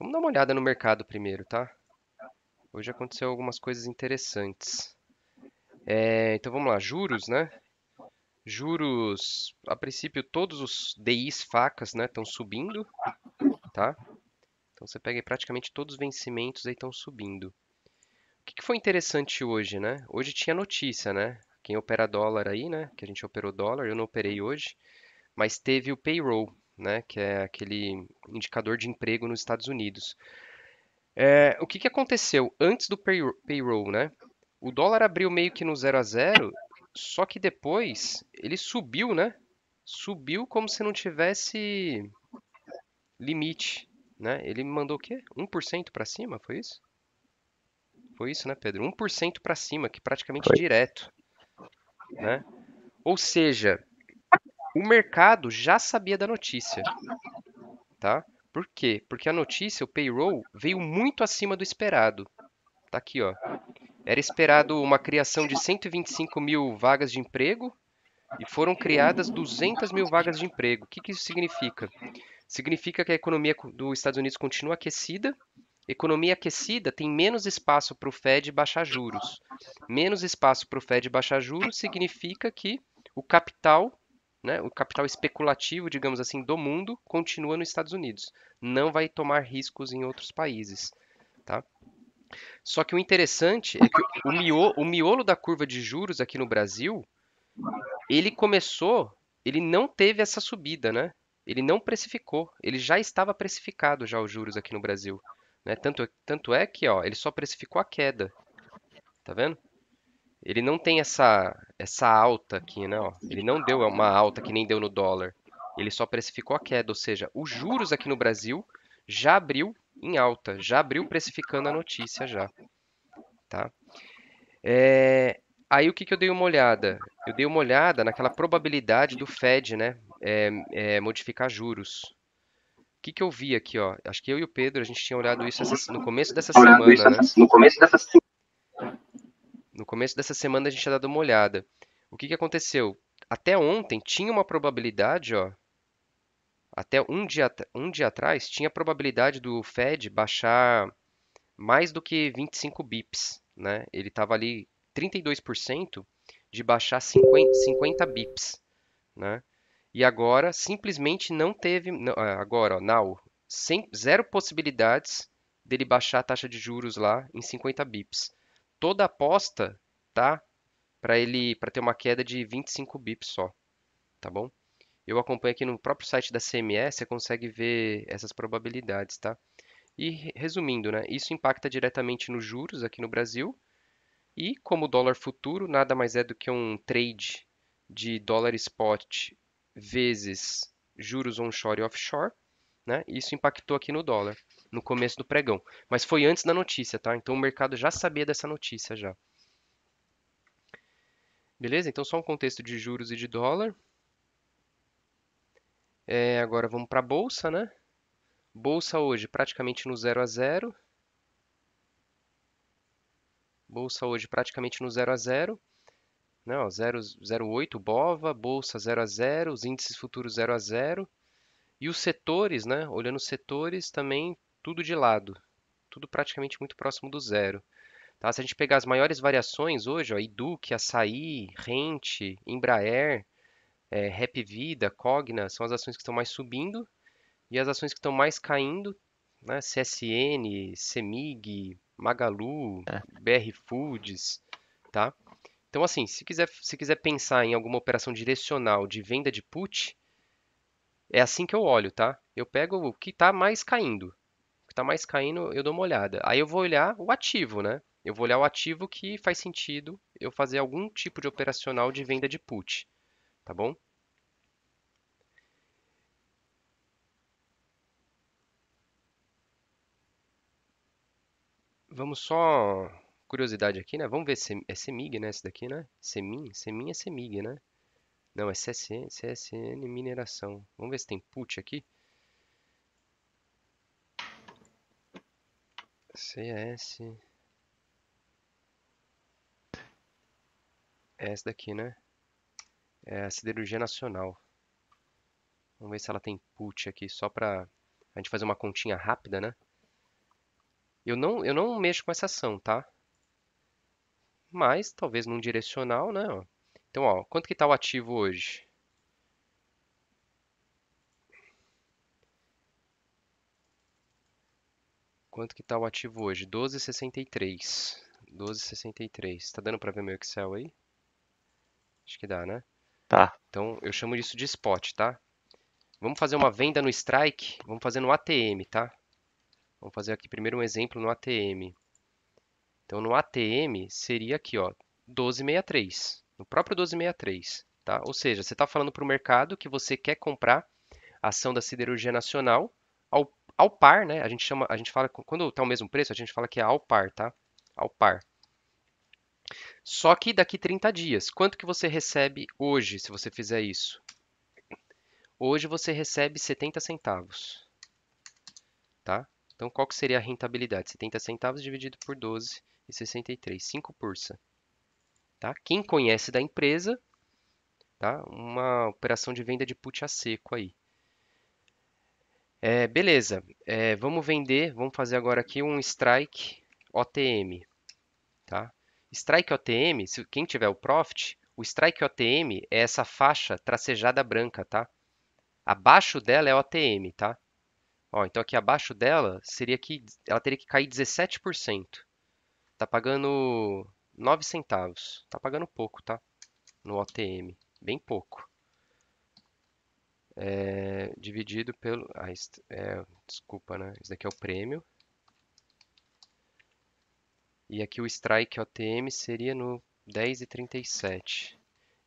Vamos dar uma olhada no mercado primeiro, tá? Hoje aconteceu algumas coisas interessantes. Então vamos lá, juros, né? Juros, a princípio todos os DIs facas, né, estão subindo, tá? Então você pega aí praticamente todos os vencimentos aí estão subindo. O que foi interessante hoje, né? Hoje tinha notícia, né? Quem opera dólar aí, né? Que a gente operou dólar, eu não operei hoje, mas teve o payroll, né? Que é aquele indicador de emprego nos Estados Unidos. O que aconteceu antes do payroll, né? O dólar abriu meio que no 0 a 0, só que depois ele subiu, né? Subiu como se não tivesse limite, né? Ele mandou o quê? 1% para cima, foi isso? Foi isso, né, Pedro? 1% para cima, que praticamente Foi. direto, né? Ou seja, o mercado já sabia da notícia, tá? Por quê? Porque a notícia, o payroll, veio muito acima do esperado. Tá aqui, ó. Era esperado uma criação de 125 mil vagas de emprego e foram criadas 200 mil vagas de emprego. O que isso significa? Significa que a economia dos Estados Unidos continua aquecida. Economia aquecida tem menos espaço para o Fed baixar juros. Menos espaço para o Fed baixar juros significa que o capital, né, o capital especulativo, digamos assim, do mundo continua nos Estados Unidos. Não vai tomar riscos em outros países, tá? Só que o interessante é que o miolo da curva de juros aqui no Brasil, ele começou, ele não teve essa subida, né? Ele não precificou, ele já estava precificado já os juros aqui no Brasil, né? Tanto é que, ó, ele só precificou a queda, tá vendo? Ele não tem essa alta aqui, né? Ó. Ele não deu uma alta que nem deu no dólar. Ele só precificou a queda, ou seja, os juros aqui no Brasil já abriu em alta, já abriu precificando a notícia já, tá? Aí o que eu dei uma olhada? Eu dei uma olhada naquela probabilidade do Fed, né, modificar juros. O que eu vi aqui, ó? Acho que eu e o Pedro a gente tinha olhado isso no começo dessa Olhando semana, isso né? no começo dessa semana. No começo dessa semana a gente tinha dado uma olhada. O que aconteceu? Até ontem tinha uma probabilidade, ó. Até um dia atrás tinha a probabilidade do Fed baixar mais do que 25 bips, né? Ele estava ali 32% de baixar 50 bips, né? E agora simplesmente não teve, agora, ó, now, zero possibilidades dele baixar a taxa de juros lá em 50 bips. Toda aposta tá para ter uma queda de 25 bips só, tá bom? Eu acompanho aqui no próprio site da CME, você consegue ver essas probabilidades, tá? E resumindo, né, isso impacta diretamente nos juros aqui no Brasil. E como o dólar futuro nada mais é do que um trade de dólar spot vezes juros onshore e offshore, né? Isso impactou aqui no dólar no começo do pregão, mas foi antes da notícia, tá? Então o mercado já sabia dessa notícia já. Beleza? Então só um contexto de juros e de dólar. Agora vamos para a bolsa, né? Bolsa hoje praticamente no 0 a 0. Bolsa hoje praticamente no 0 a 0. Não, 0,08 Bova, bolsa 0 a 0, os índices futuros 0 a 0 e os setores, né? Olhando os setores também tudo de lado, tudo praticamente muito próximo do zero. Tá? Se a gente pegar as maiores variações hoje, ó, Iduc, Açaí, Rente, Embraer, Rap Vida, Cogna, são as ações que estão mais subindo e as ações que estão mais caindo, né? CSN, Semig, Magalu, É. BR Foods, tá? Então, assim, se quiser pensar em alguma operação direcional de venda de put, é assim que eu olho, tá? Eu pego o que está mais caindo. O que está mais caindo, eu dou uma olhada. Aí eu vou olhar o ativo, né? Eu vou olhar o ativo que faz sentido eu fazer algum tipo de operacional de venda de put, tá bom? Vamos só curiosidade aqui, né? Vamos ver se é Semig, né? Esse daqui, né? Semin é Semig, né? Não, é CSN Mineração. Vamos ver se tem put aqui. CS. É essa daqui, né? É a Siderurgia Nacional. Vamos ver se ela tem put aqui, só para a gente fazer uma continha rápida, né? Eu não mexo com essa ação, tá? Mas talvez num direcional, né? Ó. Então, ó, quanto que tá o ativo hoje? Quanto que tá o ativo hoje? 12,63. 12,63. Tá dando para ver meu Excel aí? Acho que dá, né? Tá. Então, eu chamo isso de spot, tá? Vamos fazer uma venda no strike? Vamos fazer no ATM, tá? Vamos fazer aqui primeiro um exemplo no ATM. Então, no ATM seria aqui, ó, 12,63. No próprio 12,63, tá? Ou seja, você está falando para o mercado que você quer comprar a ação da Siderurgia Nacional ao par, né? A gente fala, quando está o mesmo preço, a gente fala que é ao par, tá? Ao par. Só que daqui 30 dias, quanto que você recebe hoje, se você fizer isso? Hoje você recebe 70 centavos, tá? Então, qual que seria a rentabilidade? 70 centavos dividido por 12,63, 5%, tá? Quem conhece da empresa, tá? Uma operação de venda de put a seco aí. Beleza, vamos vender, vamos fazer agora aqui um strike OTM, tá? Strike OTM, se quem tiver o Profit, o Strike OTM é essa faixa tracejada branca, tá? Abaixo dela é OTM, tá? Ó, então aqui abaixo dela seria que ela teria que cair 17%. Tá pagando 9 centavos. Tá pagando pouco, tá? No OTM, bem pouco. Dividido pelo, desculpa, né? Isso daqui é o prêmio. E aqui o Strike OTM seria no 10,37.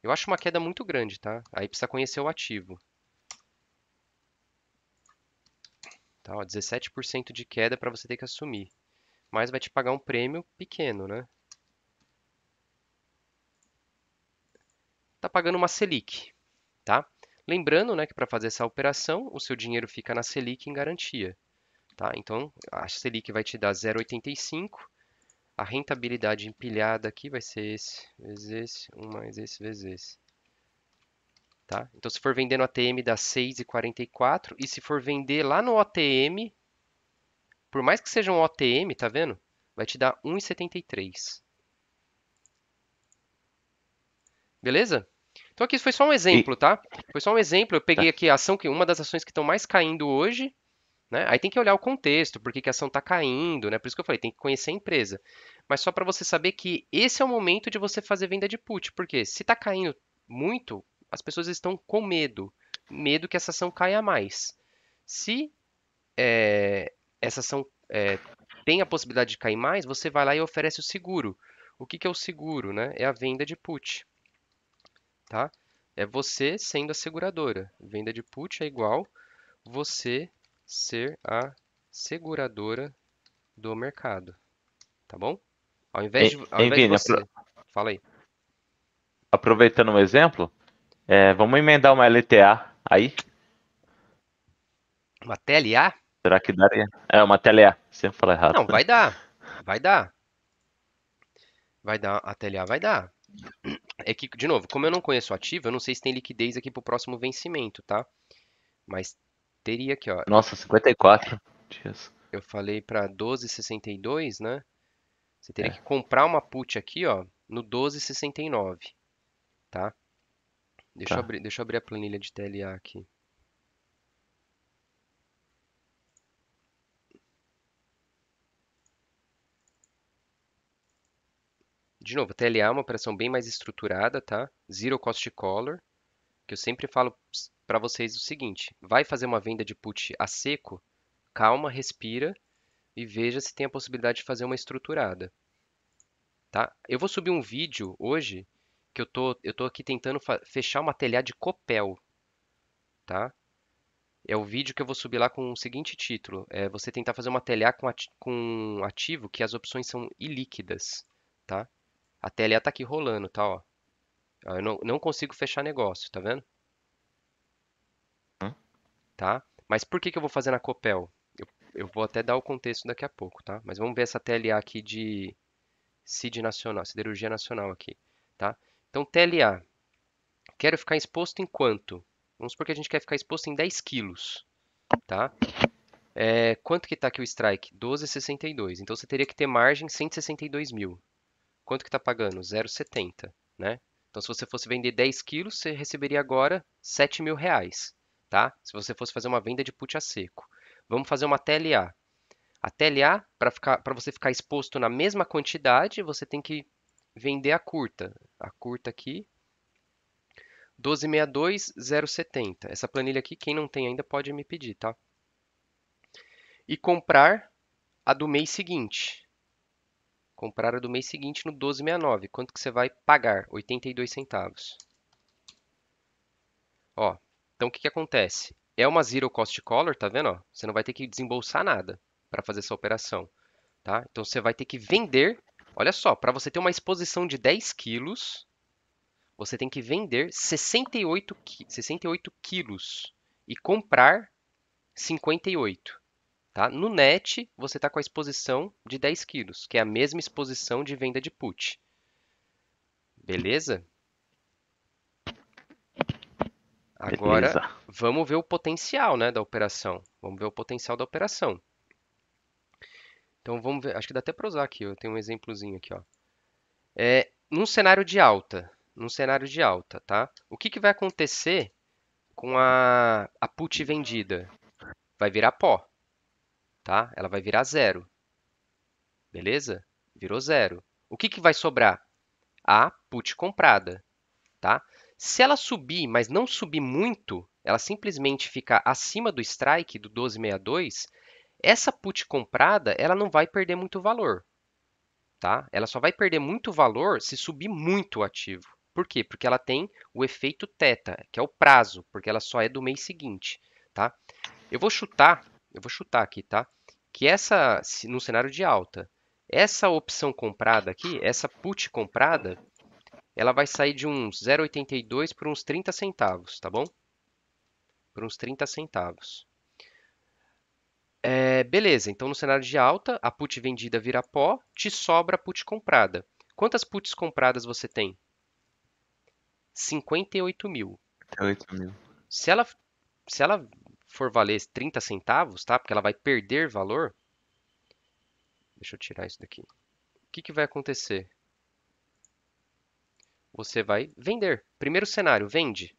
Eu acho uma queda muito grande, tá? Aí precisa conhecer o ativo. Tá, ó, 17% de queda para você ter que assumir. Mas vai te pagar um prêmio pequeno, né? Tá pagando uma Selic, tá? Lembrando, né, que para fazer essa operação, o seu dinheiro fica na Selic em garantia, tá? Então, a Selic vai te dar 0,85. A rentabilidade empilhada aqui vai ser esse vezes esse, mais esse vezes esse. Tá? Então, se for vender no ATM, dá 6,44. E se for vender lá no OTM, por mais que seja um OTM, tá vendo? Vai te dar 1,73. Beleza? Então aqui foi só um E, exemplo, tá? Foi só um exemplo. Eu tá. peguei aqui a ação que uma das ações que estão mais caindo hoje, né? Aí tem que olhar o contexto, por que que a ação está caindo, né? Por isso que eu falei, tem que conhecer a empresa. Mas só para você saber que esse é o momento de você fazer venda de put, porque se está caindo muito, as pessoas estão com medo que essa ação caia mais. Se essa ação tem a possibilidade de cair mais, você vai lá e oferece o seguro. O que que é o seguro, né? É a venda de put, tá? É você sendo a seguradora. Venda de put é igual você ser a seguradora do mercado, tá bom? Ao invés de Vini, você, fala aí, aproveitando o exemplo, vamos emendar uma LTA aí? uma TLA? Será que daria? É, uma TLA, sempre falo errado. Não, vai dar, vai dar, a TLA vai dar. É que, de novo, como eu não conheço o ativo, eu não sei se tem liquidez aqui para o próximo vencimento, tá? Mas teria aqui, ó, Nossa, 54 dias. eu falei para 12,62, né? Você teria É, que comprar uma put aqui, ó, no 12,69, tá? tá. Deixa eu abrir a planilha de TLA aqui. De novo, TLA é uma operação bem mais estruturada, tá? Zero Cost Collar, que eu sempre falo para vocês o seguinte: vai fazer uma venda de put a seco, calma, respira e veja se tem a possibilidade de fazer uma estruturada, tá? Eu vou subir um vídeo hoje que eu tô aqui tentando fechar uma TLA de Copel, tá? É o vídeo que eu vou subir lá com o seguinte título: é você tentar fazer uma TLA com um ativo que as opções são ilíquidas, tá? A TLA tá aqui rolando, tá? Ó. Eu não consigo fechar negócio, tá vendo? Hum? Tá? Mas por que que eu vou fazer na Copel? Eu vou até dar o contexto daqui a pouco, tá? Mas vamos ver essa TLA aqui de CID nacional, Siderurgia Nacional aqui, tá? Então, TLA, quero ficar exposto em quanto? Vamos supor que a gente quer ficar exposto em 10 quilos, tá? Quanto que tá aqui o strike? 12,62. Então você teria que ter margem 162 mil. Quanto que tá pagando? 0,70, né? Então se você fosse vender 10 quilos, você receberia agora 7 mil reais, tá? Se você fosse fazer uma venda de put a seco. Vamos fazer uma TLA. A TLA, para você ficar exposto na mesma quantidade, você tem que vender a curta. A curta aqui, 12,62,070. Essa planilha aqui, quem não tem ainda pode me pedir, tá? E comprar a do mês seguinte. Comprar a do mês seguinte no 12,69. Quanto que você vai pagar? 82 centavos. Ó, então o que que acontece? É uma zero cost collar, tá vendo? Ó? Você não vai ter que desembolsar nada para fazer essa operação, tá? Então você vai ter que vender. Olha só, para você ter uma exposição de 10 quilos, você tem que vender 68 quilos e comprar 58. Tá? No net, você está com a exposição de 10 quilos, que é a mesma exposição de venda de put. Beleza? Agora, Beleza. vamos ver o potencial, né, da operação. Vamos ver o potencial da operação. Então, vamos ver. Acho que dá até para usar aqui. Eu tenho um exemplozinho aqui, ó. Num cenário de alta. Num cenário de alta, tá? O que que vai acontecer com a put vendida? Vai virar pó, tá? Ela vai virar zero. Beleza? Virou zero. O que que vai sobrar? A put comprada, tá? Se ela subir, mas não subir muito, ela simplesmente ficar acima do strike do 12,62, essa put comprada, ela não vai perder muito valor, tá? Ela só vai perder muito valor se subir muito o ativo. Por quê? Porque ela tem o efeito teta, que é o prazo, porque ela só é do mês seguinte, tá? Eu vou chutar aqui, tá? Que no cenário de alta, essa opção comprada aqui, essa put comprada, ela vai sair de uns 0,82 por uns 30 centavos, tá bom? Por uns 30 centavos. Beleza, então no cenário de alta, a put vendida vira pó, te sobra a put comprada. Quantas puts compradas você tem? 58 mil. 8 mil. Se ela, se ela for valer 30 centavos, tá? Porque ela vai perder valor. Deixa eu tirar isso daqui. O que que vai acontecer? Você vai vender. Primeiro cenário, vende.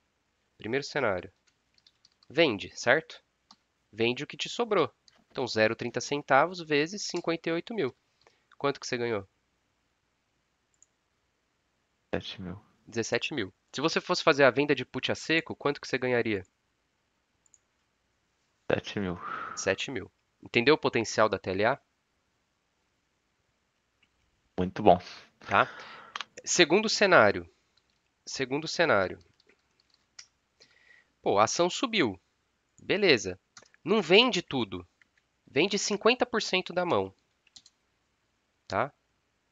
Primeiro cenário, vende, certo? Vende o que te sobrou. Então, 0,30 centavos vezes 58 mil. Quanto que você ganhou? 7 mil. 17 mil. Se você fosse fazer a venda de put a seco, quanto que você ganharia? 7 mil. 7 mil. Entendeu o potencial da TLA? Muito bom. Tá? Segundo cenário. Segundo cenário. Pô, a ação subiu. Beleza. Não vende tudo. Vende 50% da mão, tá?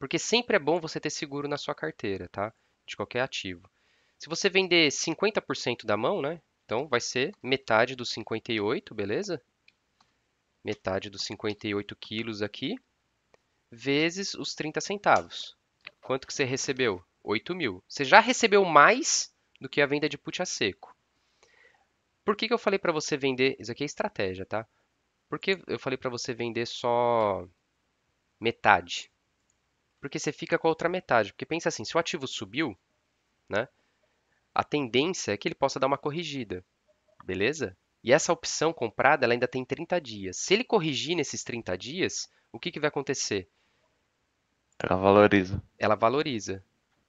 Porque sempre é bom você ter seguro na sua carteira, tá? De qualquer ativo. Se você vender 50% da mão, né? Então vai ser metade dos 58, beleza? Metade dos 58 quilos aqui, vezes os 30 centavos. Quanto que você recebeu? 8 mil. Você já recebeu mais do que a venda de put a seco. Por que que eu falei para você vender? Isso aqui é estratégia, tá? Por que eu falei para você vender só metade? Porque você fica com a outra metade. Porque pensa assim, se o ativo subiu, né? A tendência é que ele possa dar uma corrigida, beleza? E essa opção comprada, ela ainda tem 30 dias. Se ele corrigir nesses 30 dias, o que que vai acontecer? Ela valoriza. Ela valoriza.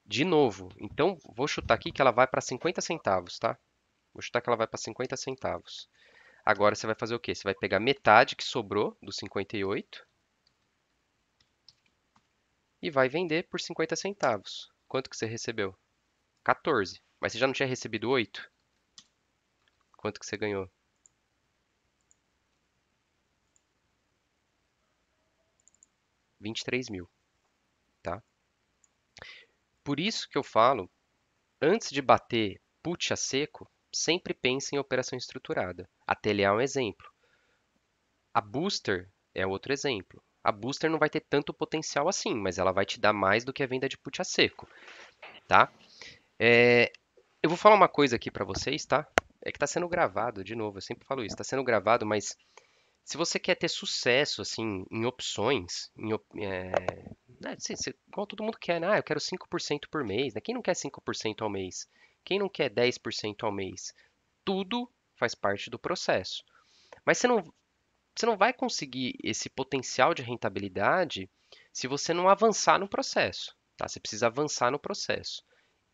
De novo. Então, vou chutar aqui que ela vai para 50 centavos, tá? Vou chutar que ela vai para 50 centavos. Agora você vai fazer o quê? Você vai pegar metade que sobrou dos 58 e vai vender por 50 centavos. Quanto que você recebeu? 14. Mas você já não tinha recebido 8? Quanto que você ganhou? 23 mil, tá? Por isso que eu falo, antes de bater put a seco, sempre pense em operação estruturada. A TLA é um exemplo. A Booster é outro exemplo. A Booster não vai ter tanto potencial assim, mas ela vai te dar mais do que a venda de put a seco, tá? Eu vou falar uma coisa aqui para vocês, tá? É que está sendo gravado, de novo, eu sempre falo isso, está sendo gravado, mas Se você quer ter sucesso assim em opções, né, igual todo mundo quer, né? Ah, eu quero 5% por mês, né? Quem não quer 5% ao mês? Quem não quer 10% ao mês? Tudo faz parte do processo. Mas você não vai conseguir esse potencial de rentabilidade se você não avançar no processo, tá? Você precisa avançar no processo.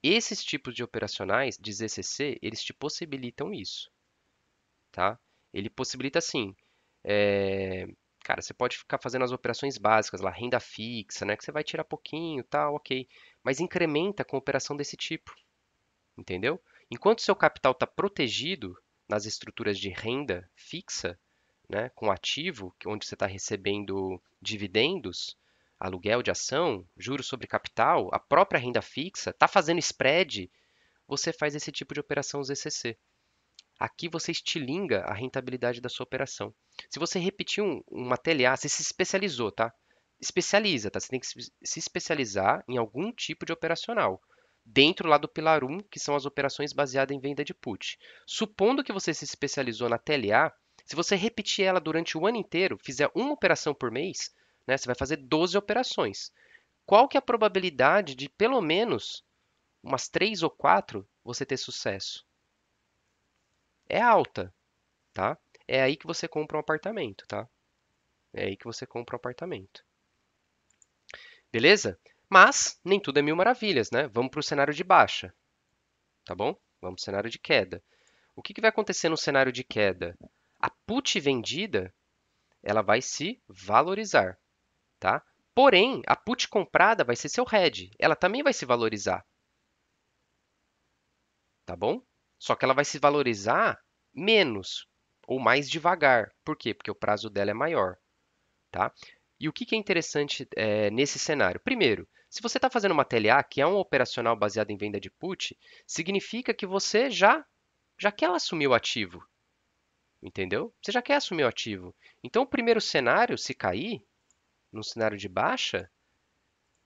Esses tipos de operacionais de ZCC, eles te possibilitam isso, tá? Ele possibilita assim, é, cara, você pode ficar fazendo as operações básicas lá, renda fixa, né? Que você vai tirar pouquinho, tal, ok. Mas incrementa com operação desse tipo, entendeu? Enquanto seu capital está protegido nas estruturas de renda fixa, né, com ativo, onde você está recebendo dividendos, aluguel de ação, juros sobre capital, a própria renda fixa, está fazendo spread, você faz esse tipo de operação ZCC. Aqui você estilinga a rentabilidade da sua operação. Se você repetir uma TLA, você se especializou, tá? Especializa, tá? Você tem que se especializar em algum tipo de operacional. Dentro lá do pilar 1, que são as operações baseadas em venda de put. Supondo que você se especializou na TLA, se você repetir ela durante o ano inteiro, fizer uma operação por mês, né, você vai fazer 12 operações. Qual que é a probabilidade de pelo menos umas 3 ou 4 você ter sucesso? É alta, tá? É aí que você compra um apartamento, tá? É aí que você compra um apartamento. Beleza? Mas nem tudo é mil maravilhas, né? Vamos para o cenário de baixa, tá bom? Vamos para o cenário de queda. O que vai acontecer no cenário de queda? A put vendida, ela vai se valorizar, tá? Porém, a put comprada vai ser seu hedge. Ela também vai se valorizar, tá bom? Só que ela vai se valorizar menos ou mais devagar. Por quê? Porque o prazo dela é maior, tá? E o que é interessante nesse cenário? Primeiro, se você está fazendo uma TLA, que é um operacional baseado em venda de put, significa que você já quer assumir o ativo, entendeu? Você já quer assumir o ativo. Então, o primeiro cenário, se cair, no cenário de baixa,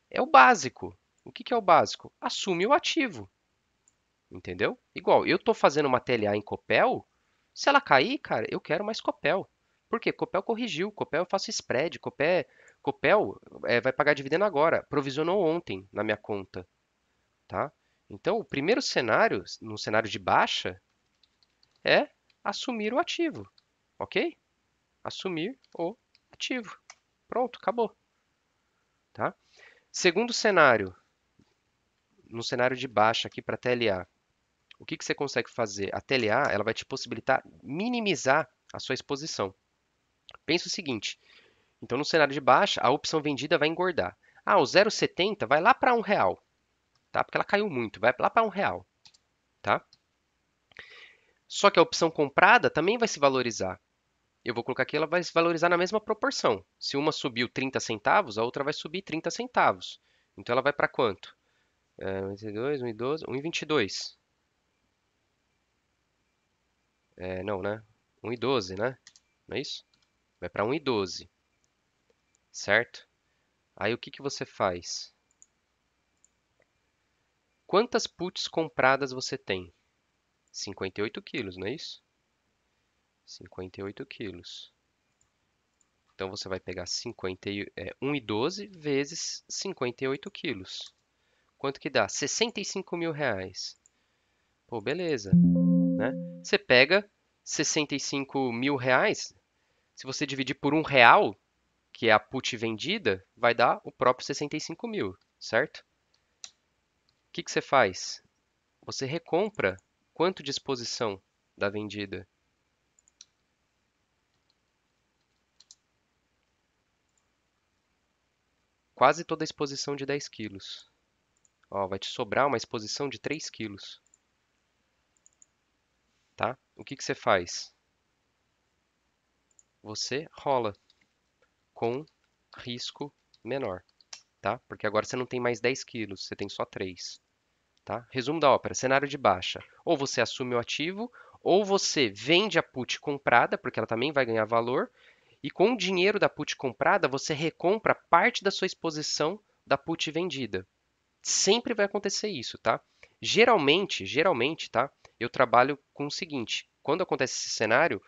é o básico. O que é o básico? Assume o ativo, entendeu? Igual, eu estou fazendo uma TLA em Copel, se ela cair, cara, eu quero mais Copel. Por quê? Copel corrigiu, Copel eu faço spread, Copel vai pagar dividendo agora, provisionou ontem na minha conta, tá? Então, o primeiro cenário, no cenário de baixa, é assumir o ativo, ok? Assumir o ativo. Pronto, acabou, tá? Segundo cenário, no cenário de baixa aqui para TLA, o que você consegue fazer? A TLA ela vai te possibilitar minimizar a sua exposição. Pensa o seguinte, então no cenário de baixa, a opção vendida vai engordar. Ah, o 0,70 vai lá para R$ 1, tá? Porque ela caiu muito, vai lá para R$ 1, tá? Só que a opção comprada também vai se valorizar. Eu vou colocar aqui, ela vai se valorizar na mesma proporção. Se uma subiu 30 centavos, a outra vai subir 30 centavos. Então ela vai para quanto? 1,22, 1,12, 1,22. Não, né? 1,12, né? Não é isso? Vai para 1,12, certo? Aí o que você faz? Quantas puts compradas você tem? 58 quilos, não é isso? 58 quilos. Então você vai pegar 1,12 vezes 58 quilos. Quanto que dá? 65 mil reais. Pô, beleza, né? Você pega 65 mil reais, se você dividir por R$ 1, que é a put vendida, vai dar o próprio 65 mil, certo? O que você faz? Você recompra quanto de exposição da vendida? Quase toda a exposição de 10 quilos. Ó, vai te sobrar uma exposição de 3 quilos, tá? O que você faz? Você rola com risco menor, tá? Porque agora você não tem mais 10 quilos, você tem só 3, tá? Resumo da ópera, cenário de baixa. Ou você assume o ativo, ou você vende a put comprada, porque ela também vai ganhar valor, e com o dinheiro da put comprada, você recompra parte da sua exposição da put vendida. Sempre vai acontecer isso, tá? Geralmente, tá? Eu trabalho com o seguinte: quando acontece esse cenário,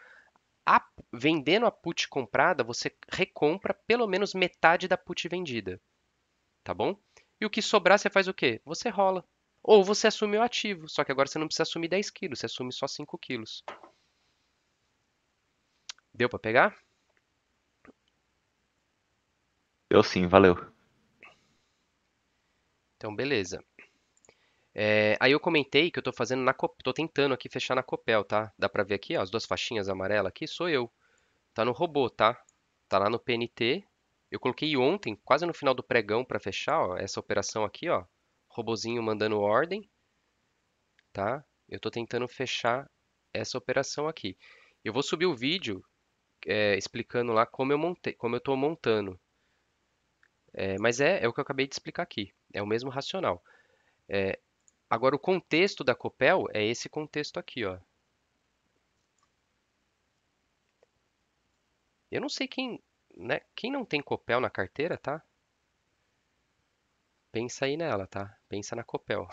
vendendo a put comprada, você recompra pelo menos metade da put vendida, tá bom? E o que sobrar, você faz o quê? Você rola. Ou você assume o ativo, só que agora você não precisa assumir 10 quilos, você assume só 5 quilos. Deu para pegar? Eu sim, valeu. Então, beleza. Aí eu comentei que eu tô fazendo tô tentando aqui fechar na Copel, tá? Dá pra ver aqui, ó, as duas faixinhas amarelas aqui, sou eu. Tá no robô, tá? Tá lá no PNT. Eu coloquei ontem, quase no final do pregão pra fechar, ó, essa operação aqui, ó. Robozinho mandando ordem, tá? Eu tô tentando fechar essa operação aqui. Eu vou subir o vídeo, explicando lá como eu montei, como eu tô montando. Mas é o que eu acabei de explicar aqui. É o mesmo racional. Agora, o contexto da Copel é esse contexto aqui, ó. Eu não sei quem, né? Quem não tem Copel na carteira, tá? Pensa aí nela, tá? Pensa na Copel.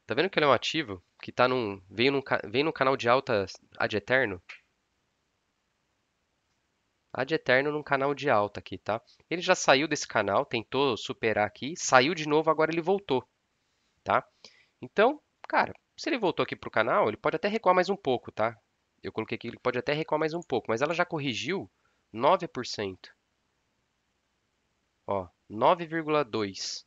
Tá vendo que ele é um ativo que tá vem num canal de alta ad eterno? Ad eterno num canal de alta aqui, tá? Ele já saiu desse canal, tentou superar aqui, saiu de novo, agora ele voltou, tá? Então, cara, se ele voltou aqui pro canal, ele pode até recuar mais um pouco, tá? Eu coloquei aqui, ele pode até recuar mais um pouco, mas ela já corrigiu 9%. Ó, 9,2%.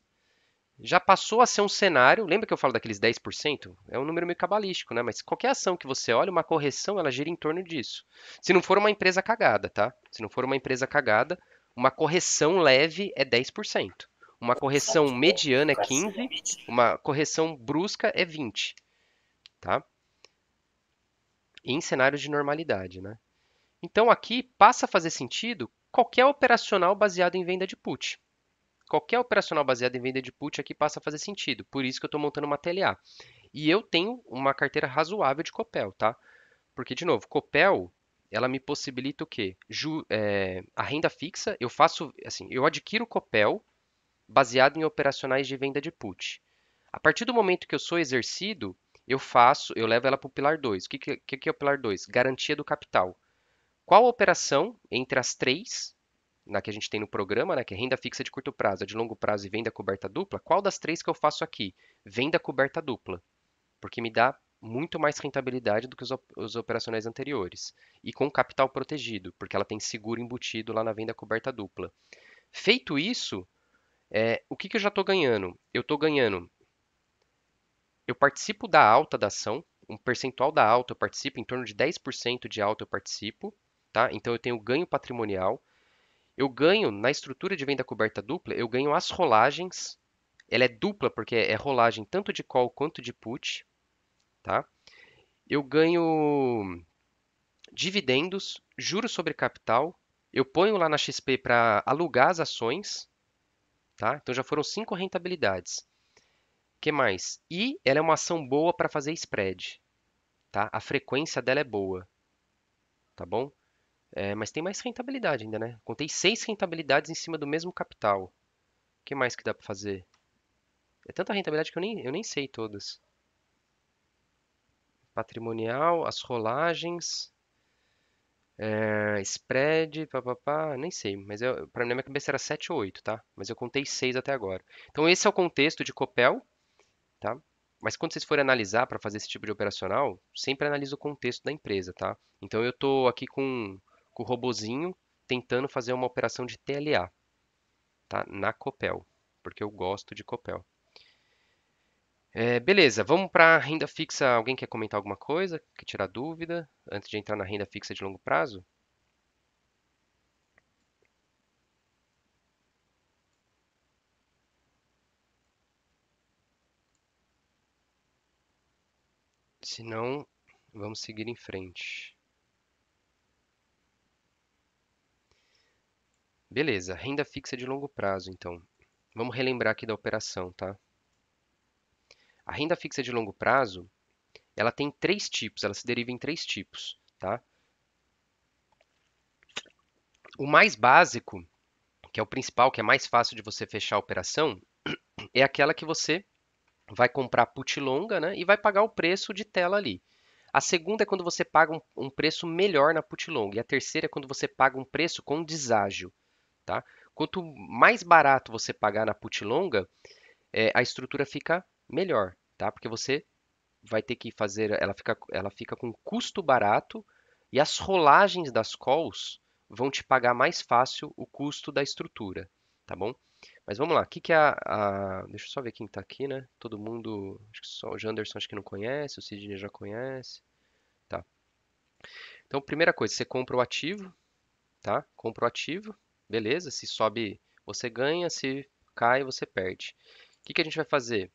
Já passou a ser um cenário. Lembra que eu falo daqueles 10%? É um número meio cabalístico, né? Mas qualquer ação que você olha, uma correção, ela gira em torno disso. Se não for uma empresa cagada, tá? Se não for uma empresa cagada, uma correção leve é 10%. Uma correção mediana é 15%. Uma correção brusca é 20%, tá? Em cenários de normalidade, né? Então aqui passa a fazer sentido qualquer operacional baseado em venda de put. Qualquer operacional baseado em venda de put aqui passa a fazer sentido. Por isso que eu estou montando uma TLA. E eu tenho uma carteira razoável de Copel, tá? Porque, de novo, Copel, ela me possibilita o quê? A renda fixa, eu faço, assim, eu adquiro Copel baseado em operacionais de venda de put. A partir do momento que eu sou exercido, eu levo ela para o pilar 2. O que é o pilar 2? Garantia do capital. Qual operação entre as três, na que a gente tem no programa, né, que é renda fixa de curto prazo, a de longo prazo e venda coberta dupla, qual das três que eu faço aqui? Venda coberta dupla, porque me dá muito mais rentabilidade do que os operacionais anteriores. E com capital protegido, porque ela tem seguro embutido lá na venda coberta dupla. Feito isso, o que eu já estou ganhando? Eu participo da alta da ação, um percentual da alta eu participo, em torno de 10% de alta eu participo, tá? Então eu tenho ganho patrimonial. Eu ganho na estrutura de venda coberta dupla, eu ganho as rolagens. Ela é dupla porque é rolagem tanto de call quanto de put, tá? Eu ganho dividendos, juros sobre capital. Eu ponho lá na XP para alugar as ações, tá? Então já foram 5 rentabilidades. O que mais? E ela é uma ação boa para fazer spread, tá? A frequência dela é boa, tá bom? Mas tem mais rentabilidade ainda, né? Contei 6 rentabilidades em cima do mesmo capital. O que mais que dá para fazer? É tanta rentabilidade que eu nem sei todas. Patrimonial, as rolagens, spread, papapá, nem sei. Mas para minha cabeça era 7 ou 8, tá? Mas eu contei 6 até agora. Então esse é o contexto de Copel, tá? Mas quando vocês forem analisar para fazer esse tipo de operacional, sempre analisa o contexto da empresa, tá? Então eu estou aqui com o robozinho tentando fazer uma operação de TLA, tá? Na Copel, porque eu gosto de Copel. Beleza, vamos para renda fixa. Alguém quer comentar alguma coisa? Quer tirar dúvida antes de entrar na renda fixa de longo prazo? Se não, vamos seguir em frente. Beleza, renda fixa de longo prazo, então. Vamos relembrar aqui da operação, tá? A renda fixa de longo prazo, ela tem três tipos, ela se deriva em três tipos, tá? O mais básico, que é o principal, que é mais fácil de você fechar a operação, é aquela que você vai comprar put longa, né, e vai pagar o preço de tela ali. A segunda é quando você paga um preço melhor na put longa. E a terceira é quando você paga um preço com deságio, tá? Quanto mais barato você pagar na put longa, a estrutura fica melhor, tá? Porque você vai ter que fazer, ela fica com custo barato e as rolagens das calls vão te pagar mais fácil o custo da estrutura, tá bom? Mas vamos lá, o que que é deixa eu só ver quem tá aqui, né? Todo mundo, acho que só o Janderson acho que não conhece, o Sidney já conhece, tá? Então, primeira coisa, você compra o ativo, tá? Compra o ativo, beleza? Se sobe, você ganha, se cai, você perde. O que que a gente vai fazer?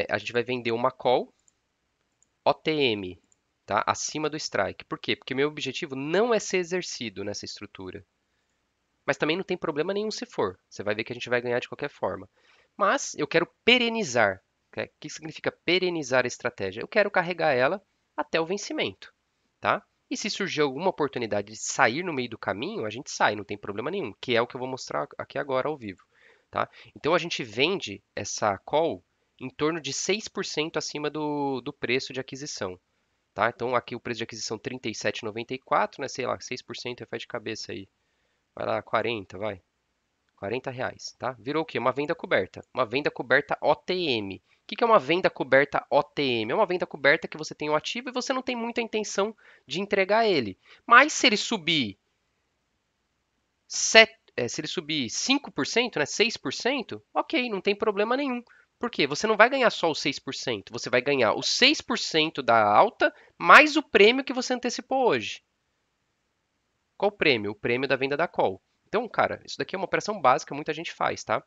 A gente vai vender uma call OTM, tá? Acima do strike. Por quê? Porque meu objetivo não é ser exercido nessa estrutura. Mas também não tem problema nenhum se for. Você vai ver que a gente vai ganhar de qualquer forma. Mas eu quero perenizar. O que significa perenizar a estratégia? Eu quero carregar ela até o vencimento, tá? E se surgir alguma oportunidade de sair no meio do caminho, a gente sai, não tem problema nenhum, que é o que eu vou mostrar aqui agora ao vivo, tá? Então a gente vende essa call em torno de 6% acima do preço de aquisição, tá? Então aqui o preço de aquisição 37,94, né? Sei lá, 6% faz de cabeça aí. Vai lá, 40, vai. R$ 40, tá? Virou o quê? Uma venda coberta. Uma venda coberta OTM. O que é uma venda coberta OTM? É uma venda coberta que você tem o ativo e você não tem muita intenção de entregar ele. Mas se ele subir, se ele subir 5%, né, 6%, ok, não tem problema nenhum. Por quê? Você não vai ganhar só os 6%, você vai ganhar os 6% da alta mais o prêmio que você antecipou hoje. Qual o prêmio? O prêmio da venda da call. Então, cara, isso daqui é uma operação básica, muita gente faz, tá?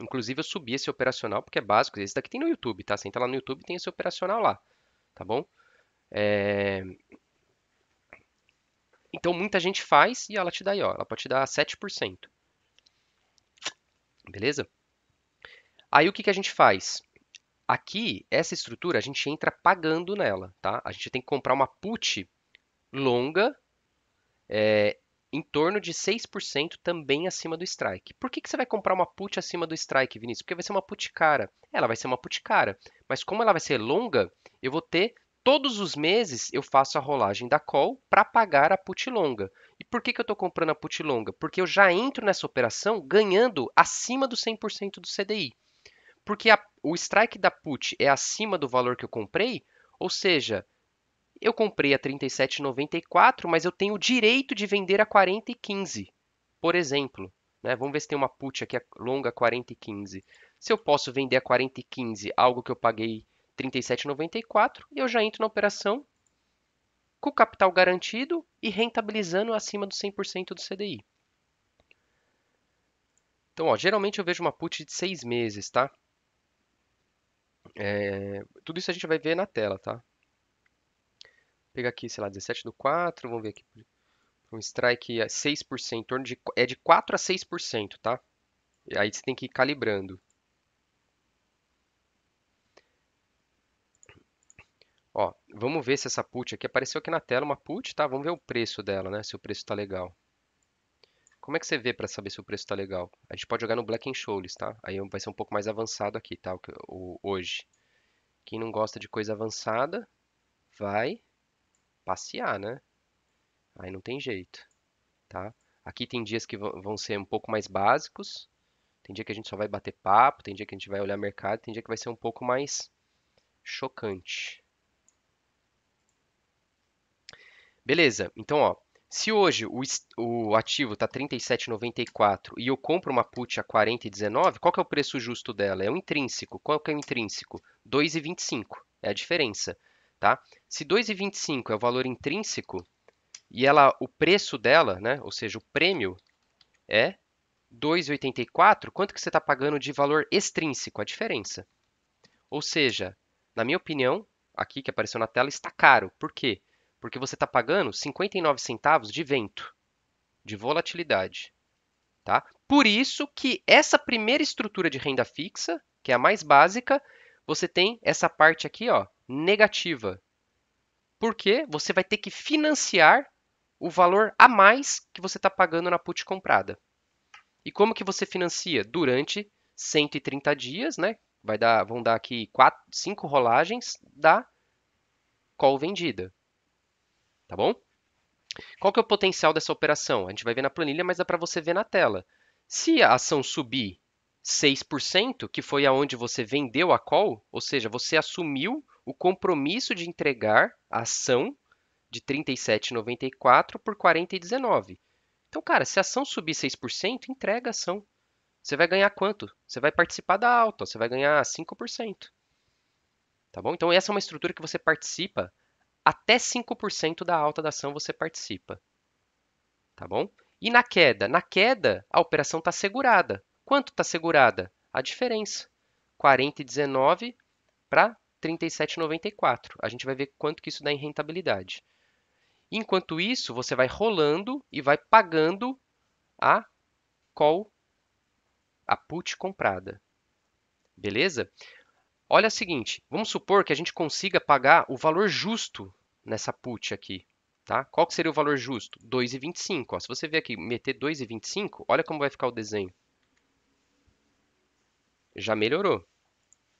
Inclusive, eu subi esse operacional porque é básico. Esse daqui tem no YouTube, tá? Você entra lá no YouTube e tem esse operacional lá, tá bom? Então, muita gente faz e ela te dá aí, ó. Ela pode te dar 7%, beleza? Aí, o que que a gente faz? Aqui, essa estrutura, a gente entra pagando nela, tá? A gente tem que comprar uma put longa em torno de 6% também acima do strike. Por que que você vai comprar uma put acima do strike, Vinícius? Porque vai ser uma put cara. Ela vai ser uma put cara, mas como ela vai ser longa, eu vou ter todos os meses eu faço a rolagem da call para pagar a put longa. E por que que eu estou comprando a put longa? Porque eu já entro nessa operação ganhando acima do 100% do CDI. Porque o strike da put é acima do valor que eu comprei, ou seja, eu comprei a 37,94, mas eu tenho o direito de vender a 40,15, por exemplo. Né? Vamos ver se tem uma put aqui longa 40,15. Se eu posso vender a 40,15, algo que eu paguei 37,94, eu já entro na operação com o capital garantido e rentabilizando acima do 100% do CDI. Então, ó, geralmente eu vejo uma put de 6 meses, tá? Tudo isso a gente vai ver na tela, tá? Vou pegar aqui, sei lá, 17/4, vamos ver aqui. Um strike a 6%, em torno é de 4 a 6%, tá? E aí você tem que ir calibrando. Ó, vamos ver se essa put aqui apareceu aqui na tela, uma put, tá? Vamos ver o preço dela, né? Se o preço tá legal. Como é que você vê para saber se o preço tá legal? A gente pode jogar no Black and Scholes, tá? Aí vai ser um pouco mais avançado aqui, tá? Hoje. Quem não gosta de coisa avançada, vai passear, né? Aí não tem jeito, tá? Aqui tem dias que vão ser um pouco mais básicos, tem dia que a gente só vai bater papo, tem dia que a gente vai olhar mercado, tem dia que vai ser um pouco mais chocante. Beleza, então ó, se hoje o ativo está 37,94 e eu compro uma put a 40,19, qual que é o preço justo dela? É o intrínseco. Qual que é o intrínseco? 2,25 é a diferença, tá? Se 2,25 é o valor intrínseco e o preço dela, né, ou seja, o prêmio é 2,84, quanto que você está pagando de valor extrínseco? A diferença. Ou seja, na minha opinião, aqui que apareceu na tela, está caro. Por quê? Porque você está pagando 59 centavos de vento, de volatilidade. Tá? Por isso que essa primeira estrutura de renda fixa, que é a mais básica, você tem essa parte aqui, ó, negativa. Porque você vai ter que financiar o valor a mais que você está pagando na put comprada. E como que você financia? Durante 130 dias, né? Vão dar aqui 5 rolagens, dá call vendida, tá bom? Qual que é o potencial dessa operação? A gente vai ver na planilha, mas dá para você ver na tela. Se a ação subir 6%, que foi aonde você vendeu a call, ou seja, você assumiu o compromisso de entregar a ação de R$ 37,94 por R$ 40,19. Então, cara, se a ação subir 6%, entrega a ação. Você vai ganhar quanto? Você vai participar da alta, você vai ganhar 5%. Tá bom? Então, essa é uma estrutura que você participa, até 5% da alta da ação você participa. Tá bom? E na queda? Na queda, a operação está segurada. Quanto está segurada? A diferença. 40,19 para 37,94. A gente vai ver quanto que isso dá em rentabilidade. Enquanto isso, você vai rolando e vai pagando a call, a put comprada. Beleza? Olha o seguinte, vamos supor que a gente consiga pagar o valor justo nessa put aqui. Tá? Qual que seria o valor justo? 2,25. Se você ver aqui, meter 2,25, olha como vai ficar o desenho. Já melhorou.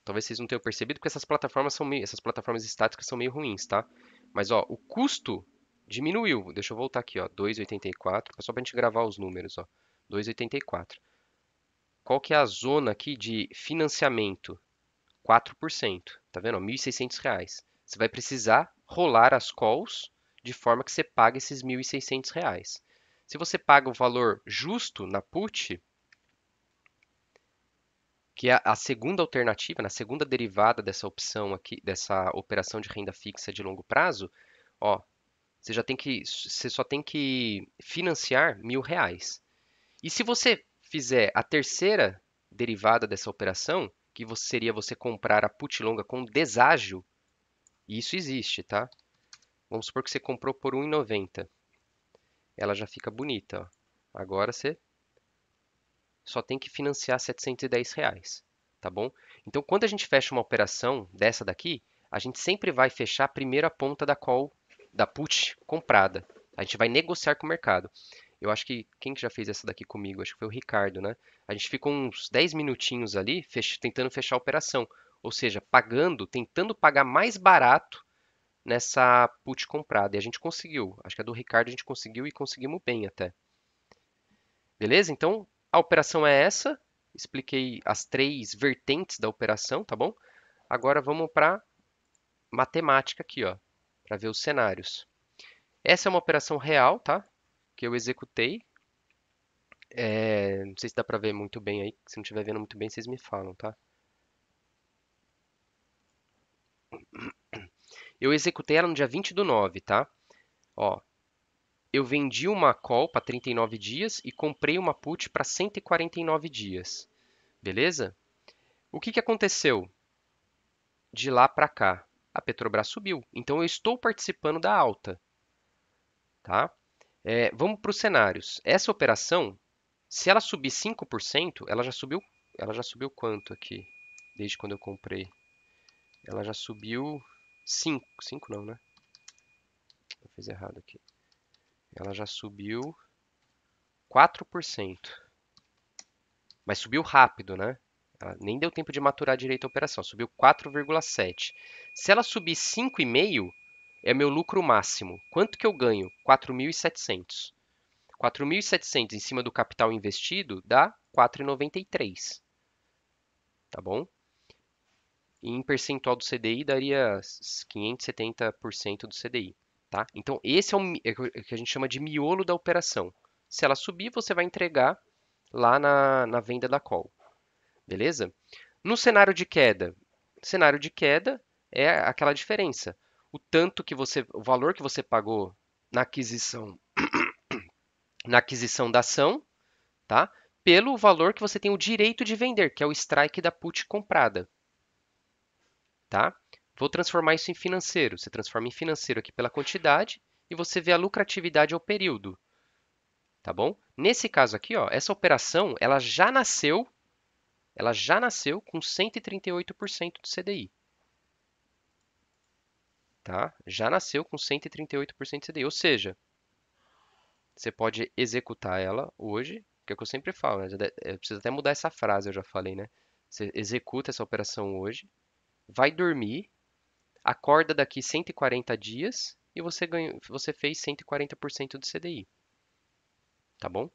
Talvez vocês não tenham percebido, porque essas plataformas estáticas são meio ruins, tá? Mas ó, o custo diminuiu. Deixa eu voltar aqui, ó, 2,84, só para a gente gravar os números, ó. 2,84. Qual que é a zona aqui de financiamento? 4%. Tá vendo? R$ 1.600. Você vai precisar rolar as calls de forma que você pague esses R$ 1.600. Se você paga o valor justo na put, que é a segunda alternativa, na segunda derivada dessa opção aqui, dessa operação de renda fixa de longo prazo, ó, você só tem que financiar R$ 1.000. E se você fizer a terceira derivada dessa operação, que seria você comprar a put longa com deságio, e isso existe, tá? Vamos supor que você comprou por R$ 1,90. Ela já fica bonita, ó. Agora você só tem que financiar R$ 710, tá bom? Então, quando a gente fecha uma operação dessa daqui, a gente sempre vai fechar primeiro a ponta da call, da put comprada. A gente vai negociar com o mercado. Eu acho que quem que já fez essa daqui comigo? Acho que foi o Ricardo, né? A gente ficou uns 10 minutinhos ali tentando fechar a operação. Ou seja, tentando pagar mais barato nessa put comprada. E a gente conseguiu. Acho que a do Ricardo a gente conseguiu e conseguimos bem até. Beleza? Então, a operação é essa. Expliquei as três vertentes da operação, tá bom? Agora vamos para matemática aqui, ó, para ver os cenários. Essa é uma operação real, tá? Que eu executei. Não sei se dá para ver muito bem aí. Se não estiver vendo muito bem, vocês me falam, tá? Eu executei ela no dia 20/9, tá? Ó, eu vendi uma call para 39 dias e comprei uma put para 149 dias. Beleza? O que que aconteceu de lá para cá? A Petrobras subiu. Então eu estou participando da alta, tá? Vamos para os cenários. Essa operação, se ela subir 5%, ela já subiu quanto aqui? Desde quando eu comprei? Ela já subiu 5, 5 não, né? Eu fiz errado aqui. Ela já subiu 4%. Mas subiu rápido, né? Ela nem deu tempo de maturar direito a operação. Subiu 4,7. Se ela subir 5,5, é meu lucro máximo. Quanto que eu ganho? 4.700. 4.700 em cima do capital investido dá 4,93. Tá bom? E em percentual do CDI daria 570% do CDI. Tá? Então, esse é o que a gente chama de miolo da operação. Se ela subir, você vai entregar lá na venda da call. Beleza? No cenário de queda é aquela diferença. O valor que você pagou na aquisição da ação, tá? Pelo valor que você tem o direito de vender, que é o strike da put comprada, tá? Vou transformar isso em financeiro. Você transforma em financeiro aqui pela quantidade e você vê a lucratividade ao período, tá bom? Nesse caso aqui, ó, essa operação, ela já nasceu com 138% do CDI. Tá? Já nasceu com 138% de CDI. Ou seja, você pode executar ela hoje, que é o que eu sempre falo, né? Eu preciso até mudar essa frase, eu já falei, né? Você executa essa operação hoje, vai dormir, acorda daqui 140 dias e você fez 140% do CDI, tá bom?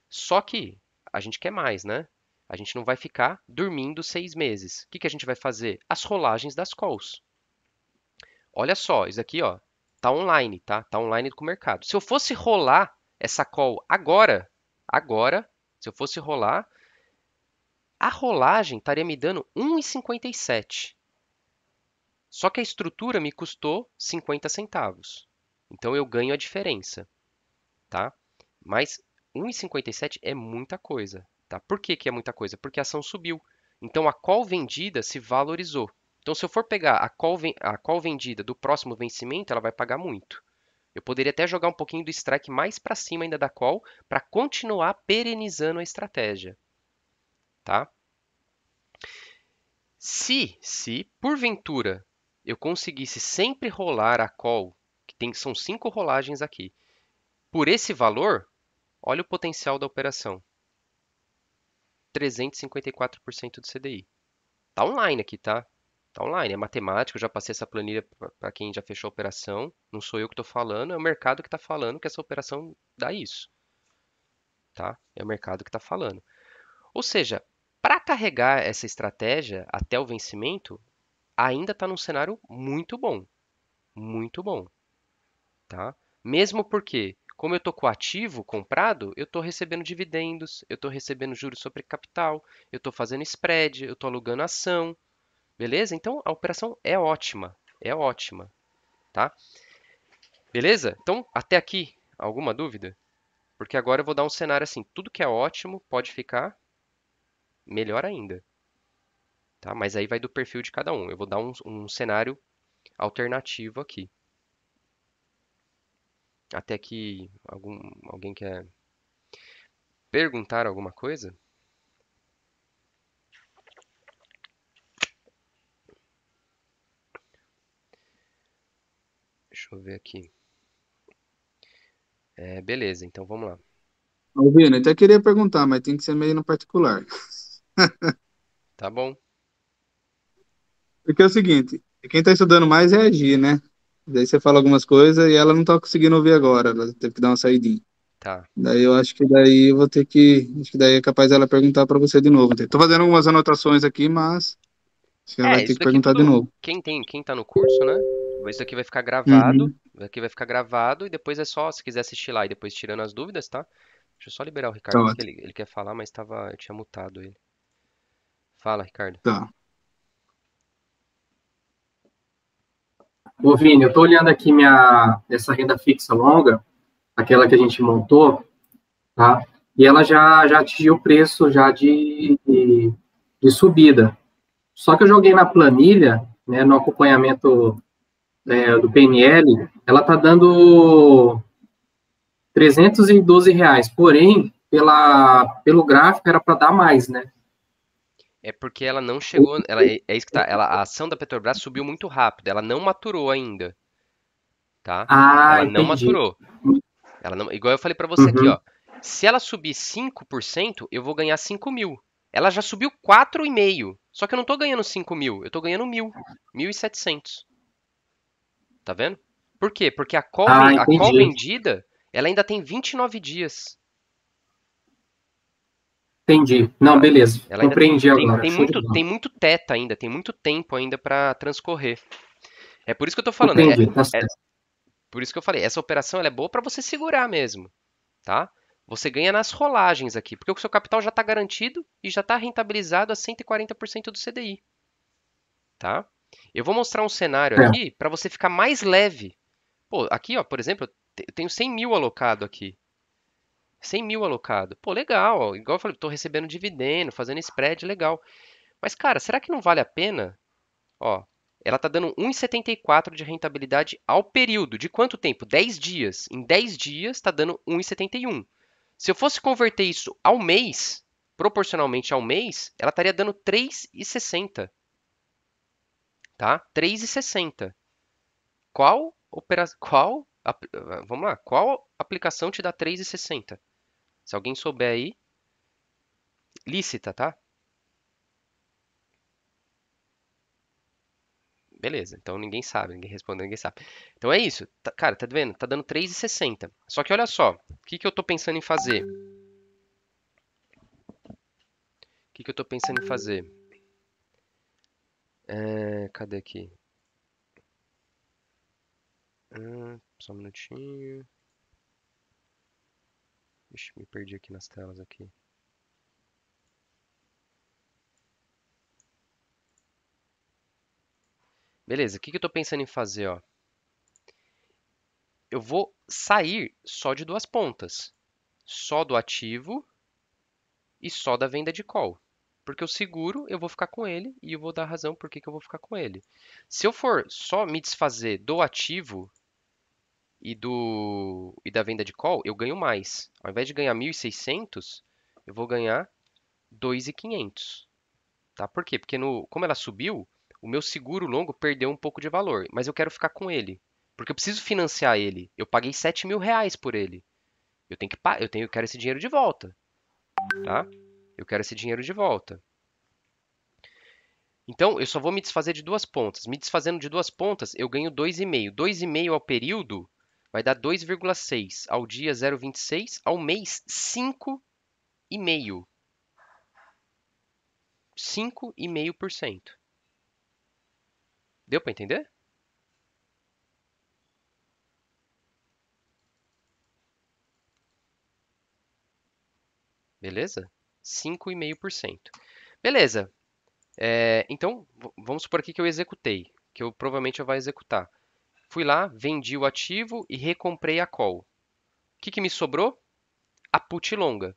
Só que a gente quer mais, né? A gente não vai ficar dormindo 6 meses. O que que a gente vai fazer? As rolagens das calls. Olha só, isso aqui, ó, tá online, tá? Tá online com o mercado. Se eu fosse rolar essa call agora, se eu fosse rolar, a rolagem estaria me dando 1,57. Só que a estrutura me custou 50 centavos. Então eu ganho a diferença, tá? Mas 1,57 é muita coisa, tá? Por que que é muita coisa? Porque a ação subiu. Então a call vendida se valorizou. Então se eu for pegar a call vendida do próximo vencimento, ela vai pagar muito. Eu poderia até jogar um pouquinho do strike mais para cima ainda da call para continuar perenizando a estratégia, tá? Se porventura eu conseguisse sempre rolar a call, são 5 rolagens aqui, por esse valor, olha o potencial da operação. 354% do CDI. Tá online aqui, tá? Tá online, é matemático, eu já passei essa planilha para quem já fechou a operação. Não sou eu que estou falando, é o mercado que está falando que essa operação dá isso, tá? É o mercado que está falando. Ou seja, para carregar essa estratégia até o vencimento, ainda está num cenário muito bom, tá? Mesmo porque, como eu estou com o ativo comprado, eu estou recebendo dividendos, eu estou recebendo juros sobre capital, eu estou fazendo spread, eu estou alugando ação, beleza? Então a operação é ótima, tá? Beleza? Então até aqui, alguma dúvida? Porque agora eu vou dar um cenário assim, tudo que é ótimo pode ficar melhor ainda, tá? Mas aí vai do perfil de cada um. Eu vou dar um cenário alternativo aqui. Até que alguém quer perguntar alguma coisa? Deixa eu ver aqui. Beleza, então vamos lá. Alvino, eu até queria perguntar, mas tem que ser meio no particular. Tá bom? Porque é o seguinte, quem tá estudando mais é a Gi, né? Daí você fala algumas coisas e ela não tá conseguindo ouvir agora, ela teve que dar uma saidinha. Tá. Daí eu acho que daí eu vou ter que, acho que daí é capaz dela perguntar para você de novo. Tô fazendo algumas anotações aqui, mas acho que ela vai ter Isso que daqui perguntar de tudo. novo. Quem tá no curso, né? Isso aqui vai ficar gravado. Uhum, Isso aqui vai ficar gravado e depois é só, se quiser assistir lá e depois tirando as dúvidas, tá? Deixa eu só liberar o tá Ricardo aqui, que ótimo. ele quer falar, mas eu tinha mutado ele. Fala, Ricardo. Tá. Ô, Vini, eu estou olhando aqui essa renda fixa longa, aquela que a gente montou, tá? E ela já atingiu o preço já de subida. Só que eu joguei na planilha, né, no acompanhamento do PNL, ela está dando R$ 312. Porém, pelo gráfico era para dar mais, né? É porque ela não chegou. É isso que tá. A ação da Petrobras subiu muito rápido. Ela não maturou ainda, tá? Ah, Ela não entendi. maturou. Igual eu falei pra você aqui, Uhum. ó. Se ela subir 5%, eu vou ganhar 5 mil. Ela já subiu 4,5. Só que eu não tô ganhando 5 mil, eu tô ganhando 1.700. Tá vendo? Por quê? Porque Ah, a call entendi. vendida, ela ainda tem 29 dias, Entendi. Não, tá? beleza. Ela ainda Compreendi tem, agora. Show de bola. tem muito teta ainda, tem muito tempo ainda para transcorrer. É por isso que eu tô falando, Compreendi, tá é certo. por isso que eu falei, essa operação ela é boa para você segurar mesmo, tá? Você ganha nas rolagens aqui, porque o seu capital já está garantido e já está rentabilizado a 140% do CDI, tá? Eu vou mostrar um cenário É. aqui para você ficar mais leve. Pô, aqui, ó, por exemplo, eu tenho 100 mil alocado aqui. 100 mil alocado. Pô, legal, ó. Igual eu falei, tô recebendo dividendo, fazendo spread, legal. Mas, cara, será que não vale a pena? Ó, ela tá dando 1,74 de rentabilidade ao período. De quanto tempo? 10 dias. Em 10 dias tá dando 1,71. Se eu fosse converter isso ao mês, proporcionalmente ao mês, ela estaria dando 3,60, tá? 3,60. Vamos lá, qual aplicação te dá 3,60? Se alguém souber aí, lícita, tá? Beleza, então ninguém sabe, ninguém respondeu, ninguém sabe. Então é isso. Cara, tá vendo? Tá dando 3,60. Só que olha só, o que que eu tô pensando em fazer? O que que eu tô pensando em fazer? Cadê aqui? Só um minutinho. Ixi, me perdi aqui nas telas aqui. Beleza, o que que eu tô pensando em fazer, ó? Eu vou sair só de duas pontas. Só do ativo e só da venda de call. Porque o seguro, eu vou ficar com ele e eu vou dar razão por que que eu vou ficar com ele. Se eu for só me desfazer do ativo e da venda de call, eu ganho mais. Ao invés de ganhar 1.600, eu vou ganhar 2.500. Tá? Por quê? Porque como ela subiu, o meu seguro longo perdeu um pouco de valor, mas eu quero ficar com ele. Porque eu preciso financiar ele. Eu paguei 7.000 reais por ele. Eu quero esse dinheiro de volta, tá? Eu quero esse dinheiro de volta. Então, eu só vou me desfazer de duas pontas. Me desfazendo de duas pontas, eu ganho 2,5. 2,5 ao período vai dar 2,6. Ao dia, 0,26. Ao mês, 5,5. 5,5%. Deu para entender? Beleza? 5,5%. Beleza. Então, vamos supor aqui que eu executei, que eu provavelmente eu vou executar. Fui lá, vendi o ativo e recomprei a call. O que que me sobrou? A put longa.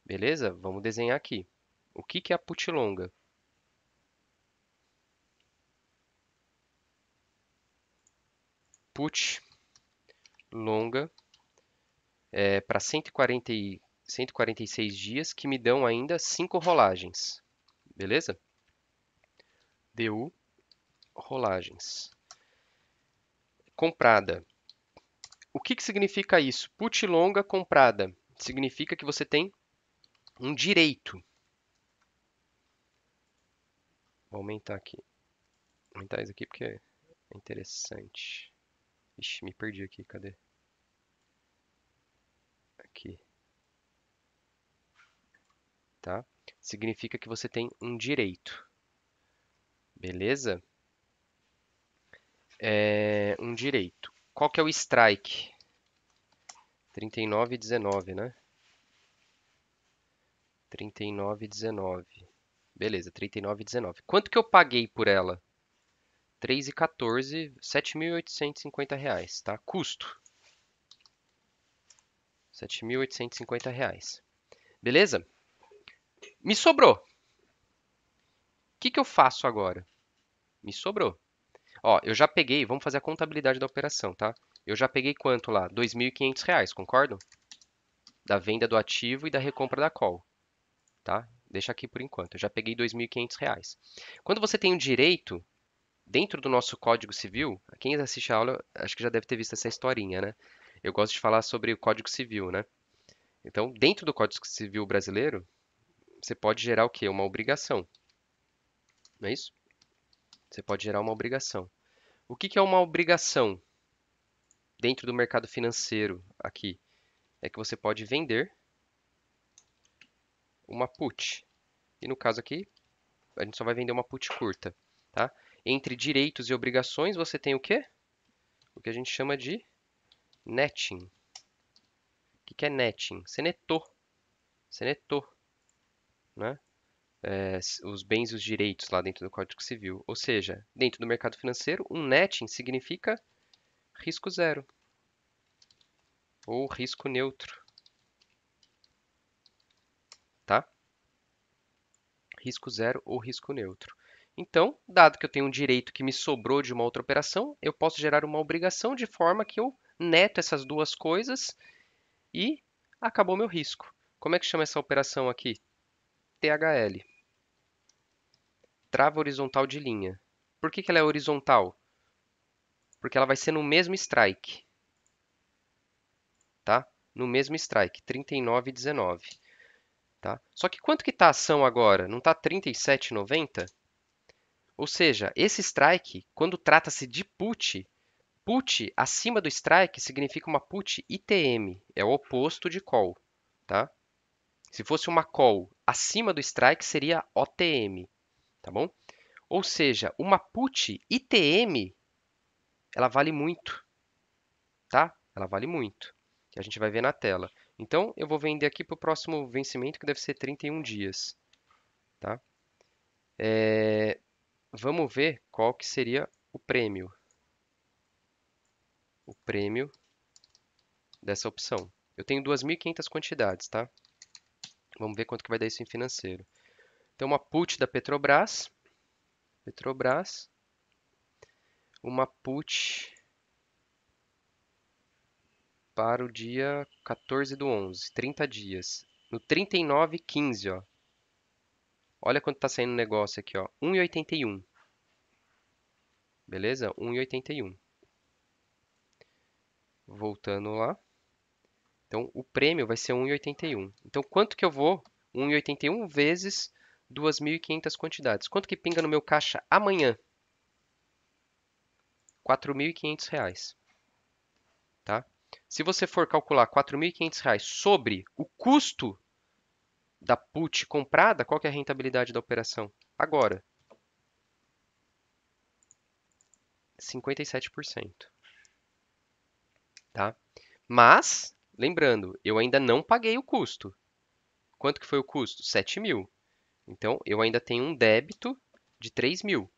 Beleza? Vamos desenhar aqui. O que que é a put longa? Put longa para 146 dias, que me dão ainda 5 rolagens. Beleza? DU rolagens. Comprada. O que que significa isso? Put longa comprada. Significa que você tem um direito. Vou aumentar aqui. Vou aumentar isso aqui porque é interessante. Ixi, me perdi aqui. Cadê? Aqui. Tá? Significa que você tem um direito. Beleza? Um direito. Qual que é o strike? 39,19, né? 39,19. Beleza, 39,19. Quanto que eu paguei por ela? 3,14, 7.850 reais, tá? Custo. 7.850 reais. Beleza? Me sobrou. O que que eu faço agora? Me sobrou. Ó, eu já peguei, vamos fazer a contabilidade da operação, tá? Eu já peguei quanto lá? 2.500 reais, concordam? Da venda do ativo e da recompra da call, tá? Deixa aqui por enquanto. Eu já peguei 2.500 reais. Quando você tem um direito, dentro do nosso Código Civil, quem assiste a aula, acho que já deve ter visto essa historinha, né? Eu gosto de falar sobre o Código Civil, né? Então, dentro do Código Civil brasileiro, você pode gerar o quê? Uma obrigação. Não é isso? Você pode gerar uma obrigação. O que que é uma obrigação dentro do mercado financeiro aqui? É que você pode vender uma put. E no caso aqui, a gente só vai vender uma put curta, tá? Entre direitos e obrigações, você tem o quê? O que a gente chama de netting. O que é netting? Você netou. Você netou, né? Os bens e os direitos lá dentro do Código Civil. Ou seja, dentro do mercado financeiro, um netting significa risco zero ou risco neutro, tá? Risco zero ou risco neutro. Então, dado que eu tenho um direito que me sobrou de uma outra operação, eu posso gerar uma obrigação de forma que eu neto essas duas coisas e acabou meu risco. Como é que chama essa operação aqui? THL. Trava horizontal de linha. Por que que ela é horizontal? Porque ela vai ser no mesmo strike, tá? No mesmo strike, 39,19, tá? Só que quanto que tá a ação agora? Não tá 37,90? Ou seja, esse strike, quando trata-se de put, put acima do strike significa uma put ITM, é o oposto de call, tá? Se fosse uma call acima do strike seria OTM, tá bom? Ou seja, uma put ITM, ela vale muito, tá? Ela vale muito, que a gente vai ver na tela. Então, eu vou vender aqui para o próximo vencimento, que deve ser 31 dias, tá? Vamos ver qual que seria o prêmio. O prêmio dessa opção. Eu tenho 2.500 quantidades, tá? Vamos ver quanto que vai dar isso em financeiro. Então, uma put da Petrobras. Uma put para o dia 14/11, 30 dias. No 39/15, ó. Olha quanto está saindo o negócio aqui, ó. 1,81. Beleza? 1,81. Voltando lá. Então, o prêmio vai ser 1,81. Então, quanto que eu vou? 1,81 vezes 2.500 quantidades. Quanto que pinga no meu caixa amanhã? R$ 4.500, tá? Se você for calcular R$ 4.500 sobre o custo da put comprada, qual que é a rentabilidade da operação? Agora, 57%, tá? Mas, lembrando, eu ainda não paguei o custo. Quanto que foi o custo? 7.000. Então, eu ainda tenho um débito de 3.000.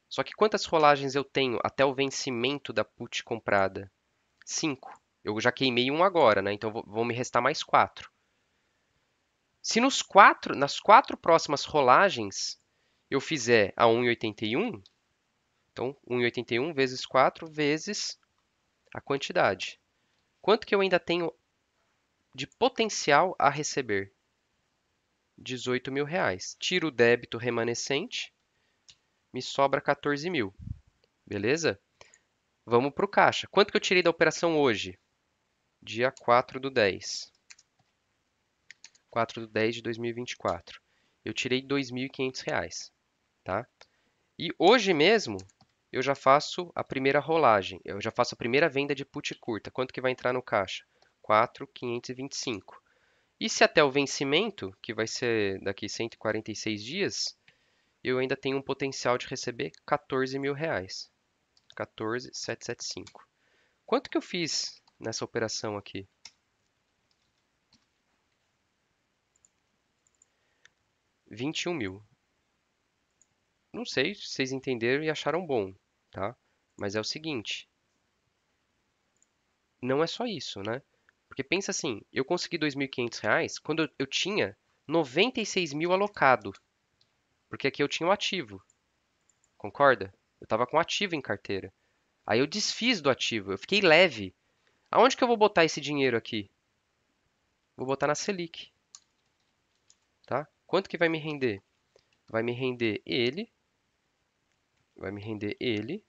Só que quantas rolagens eu tenho até o vencimento da put comprada? 5. Eu já queimei um agora, né? Então, vão me restar mais 4. Se nas 4 próximas rolagens eu fizer a 1,81, então 1,81 vezes 4 vezes a quantidade. Quanto que eu ainda tenho de potencial a receber? R$ 18.000. Tiro o débito remanescente, me sobra 14.000. Beleza? Vamos para o caixa. Quanto que eu tirei da operação hoje? Dia 4/10. 4/10 de 2024. Eu tirei R$ 2.500, tá? E hoje mesmo eu já faço a primeira rolagem, eu já faço a primeira venda de put curta. Quanto que vai entrar no caixa? 4.525. E se até o vencimento, que vai ser daqui 146 dias, eu ainda tenho um potencial de receber R$ 14.000. 14.775. Quanto que eu fiz nessa operação aqui? 21.000. Não sei se vocês entenderam e acharam bom, tá? Mas é o seguinte, não é só isso, né? Porque pensa assim, eu consegui R$ 2.500 quando eu tinha 96.000 alocado, porque aqui eu tinha o ativo, concorda? Eu estava com ativo em carteira. Aí eu desfiz do ativo, eu fiquei leve. Aonde que eu vou botar esse dinheiro aqui? Vou botar na Selic, tá? Quanto que vai me render? Vai me render ele